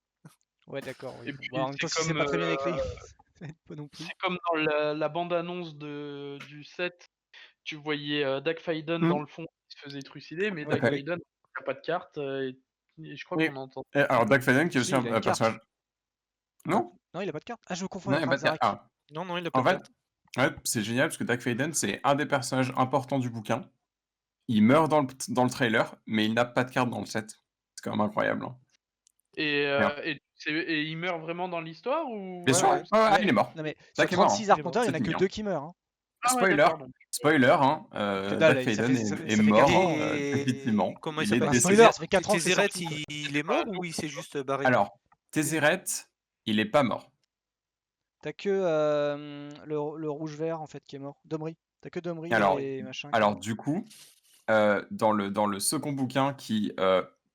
Ouais, d'accord, oui. Et Bon, puis bah, en même temps, si c'est pas très bien écrit, ça aide pas non plus. c'est comme dans la bande-annonce du 7, tu voyais, Dag Fayden dans Mmh. le fond qui se faisait trucider, mais Tout à Dag fait. Fayden il a pas de carte, et je crois Oui. qu'on entend Et alors Doug Faden qui est aussi Si, il a une un carte. personnage. Non? Non, il a pas de carte. Ah, je me confonds Non, il avec n'y a pas de carte. Ranzarak. Ah, Non, non, il a pas en de fait, carte. ouais, c'est génial parce que Doug Faden, c'est un des personnages importants du bouquin. Il meurt dans le trailer, mais il n'a pas de carte dans le set. C'est quand même incroyable. Hein. et Merde. il meurt vraiment dans l'histoire Bien ou Ouais, sûr, ouais. ouais, ouais, ouais, il est Ouais, mort. non mais sur Dak est mort. Hein. 36 Il est mort. arpenteurs, il y en a C'était que bien. 2 qui meurent. Hein. Ah ouais, Spoiler, d'accord, donc spoiler, hein, Que Doug dalle, ça Faden fait, ça fait, est ça fait 4 ans. mort, Hein. définitivement. Comment il Il est s'appelle Bah, spoiler, décédé. ça fait 4 ans que c'est Tézéret, sorti, quoi. il est mort ou il s'est juste barré? Alors, Tézéret, il est pas mort. T'as que le rouge-vert, en fait, qui est mort. Domri. T'as que Domri Alors, et machin qui est alors mort. du coup, dans le second bouquin qui,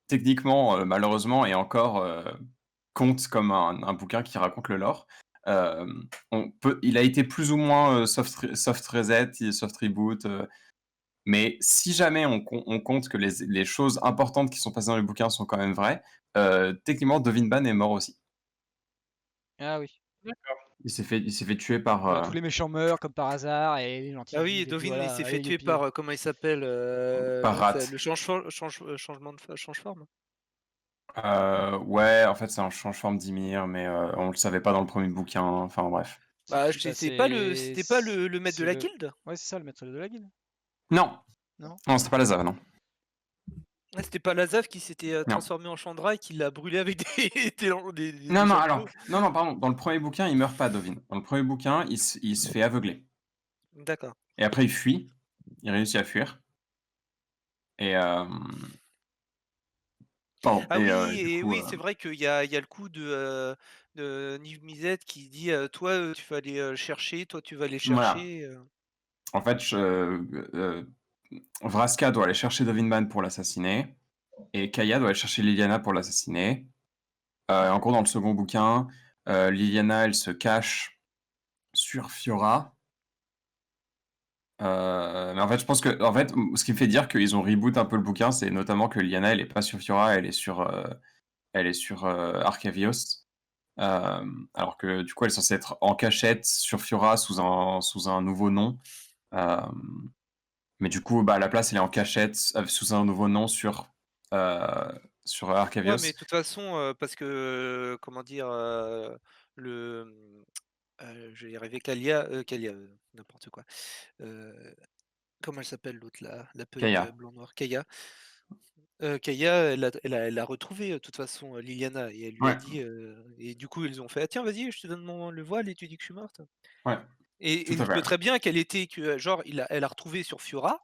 techniquement, malheureusement, est encore compte comme un bouquin qui raconte le lore, il a été plus ou moins soft reset, soft reboot, mais si jamais on compte que les choses importantes qui sont passées dans les bouquins sont quand même vraies, techniquement, Dovinban est mort aussi. Ah oui. d'accord. Il s'est fait tuer par... Quand tous les méchants meurent, comme par hasard, et les gentils Ah oui, vivent, et puis Dovin, il voilà, s'est fait allez, tuer youpi. par comment il s'appelle par Rat. le changement de change-forme. Ouais, en fait, c'est un change-forme d'Ymir, mais on le savait pas dans le premier bouquin. Enfin, bref. C'est Bah, qui? Bah, c'était pas le maître de c'est la le. guilde? Ouais, c'est ça, le maître de la guilde. Non, Non? non, c'était pas la Zave, non. Ah, c'était pas Lazave qui s'était Non. transformé en Chandra et qui l'a brûlé avec Non, des non, alors, javelots. non, pardon. Dans le premier bouquin, il meurt pas, Dovin. Dans le premier bouquin, il se fait aveugler. D'accord. Et après, il fuit. Il réussit à fuir. Et pardon. Ah oui, Du et coup, oui, c'est vrai qu'il y a le coup de Niv Mizzet qui dit toi tu vas aller chercher, toi tu vas aller voilà. chercher. En fait, Vraska doit aller chercher Dovinban pour l'assassiner. Et Kaya doit aller chercher Liliana pour l'assassiner. En gros, dans le second bouquin, Liliana, elle se cache sur Fiora. Mais en fait, je pense que, en fait, ce qui me fait dire qu'ils ont reboot un peu le bouquin, c'est notamment que Liliana, elle est pas sur Fiora, elle est sur Arcavios. Alors que du coup, elle est censée être en cachette sur Fiora sous un nouveau nom. Mais du coup, bah, à la place, elle est en cachette sous un nouveau nom sur Ouais, mais Arcavios. de toute façon, parce que comment dire, le je vais y arriver, Kalia, n'importe quoi. Comment elle s'appelle l'autre là, la punk Kaya. blanc noir, Kaya. Kaya, elle a retrouvé de toute façon Liliana et elle lui a Ouais, dit et du coup ils ont fait: «Ah tiens vas-y, je te donne le voile et tu dis que je suis morte». ouais, Et tout il à se peut fait. très bien qu'elle était que genre elle a retrouvé sur Fiora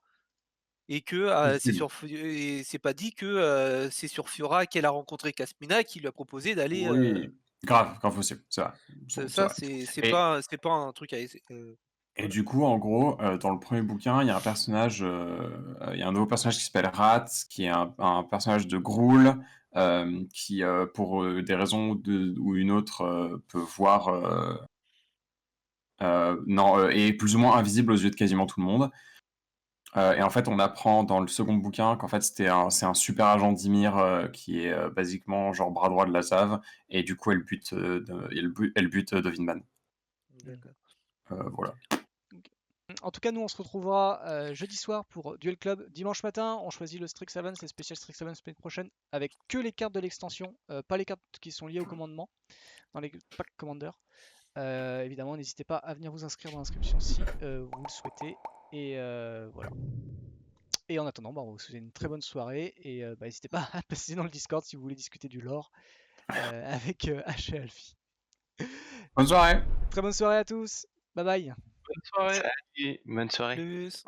et que, c'est Possible. sur Fi et c'est pas dit que, c'est sur Fiora qu'elle a rencontré Casmina qui lui a proposé d'aller, Oui, grave, grave possible, c'est vrai. C'est ça vrai. Et, c'est pas un truc à essa et du coup, en gros, dans le premier bouquin, il y a un personnage, il y a un nouveau personnage qui s'appelle Rat, qui est un personnage de Gruul, qui, pour des raisons ou une autre, peut voir, non, est plus ou moins invisible aux yeux de quasiment tout le monde. Et en fait, on apprend dans le second bouquin qu'en fait, c'est un super agent d'Ymir qui est basiquement genre bras droit de la Save, et du coup, elle bute Dovinban. d'accord. Voilà. Ok. En tout cas, nous on se retrouvera jeudi soir pour Duel Club. Dimanche matin, on choisit le Strixhaven, c'est spécial Strixhaven semaine prochaine, avec que les cartes de l'extension, pas les cartes qui sont liées au commandement, dans les packs Commander. Évidemment, n'hésitez pas à venir vous inscrire dans l'inscription si vous le souhaitez. Et voilà. Et en attendant, on vous souhaite une très bonne soirée. Et n'hésitez pas à passer dans le Discord si vous voulez discuter du lore avec H et Alfie. Bonne soirée. Très bonne soirée à tous. Bye bye. Bonne soirée. Salut, bonne soirée. Plus.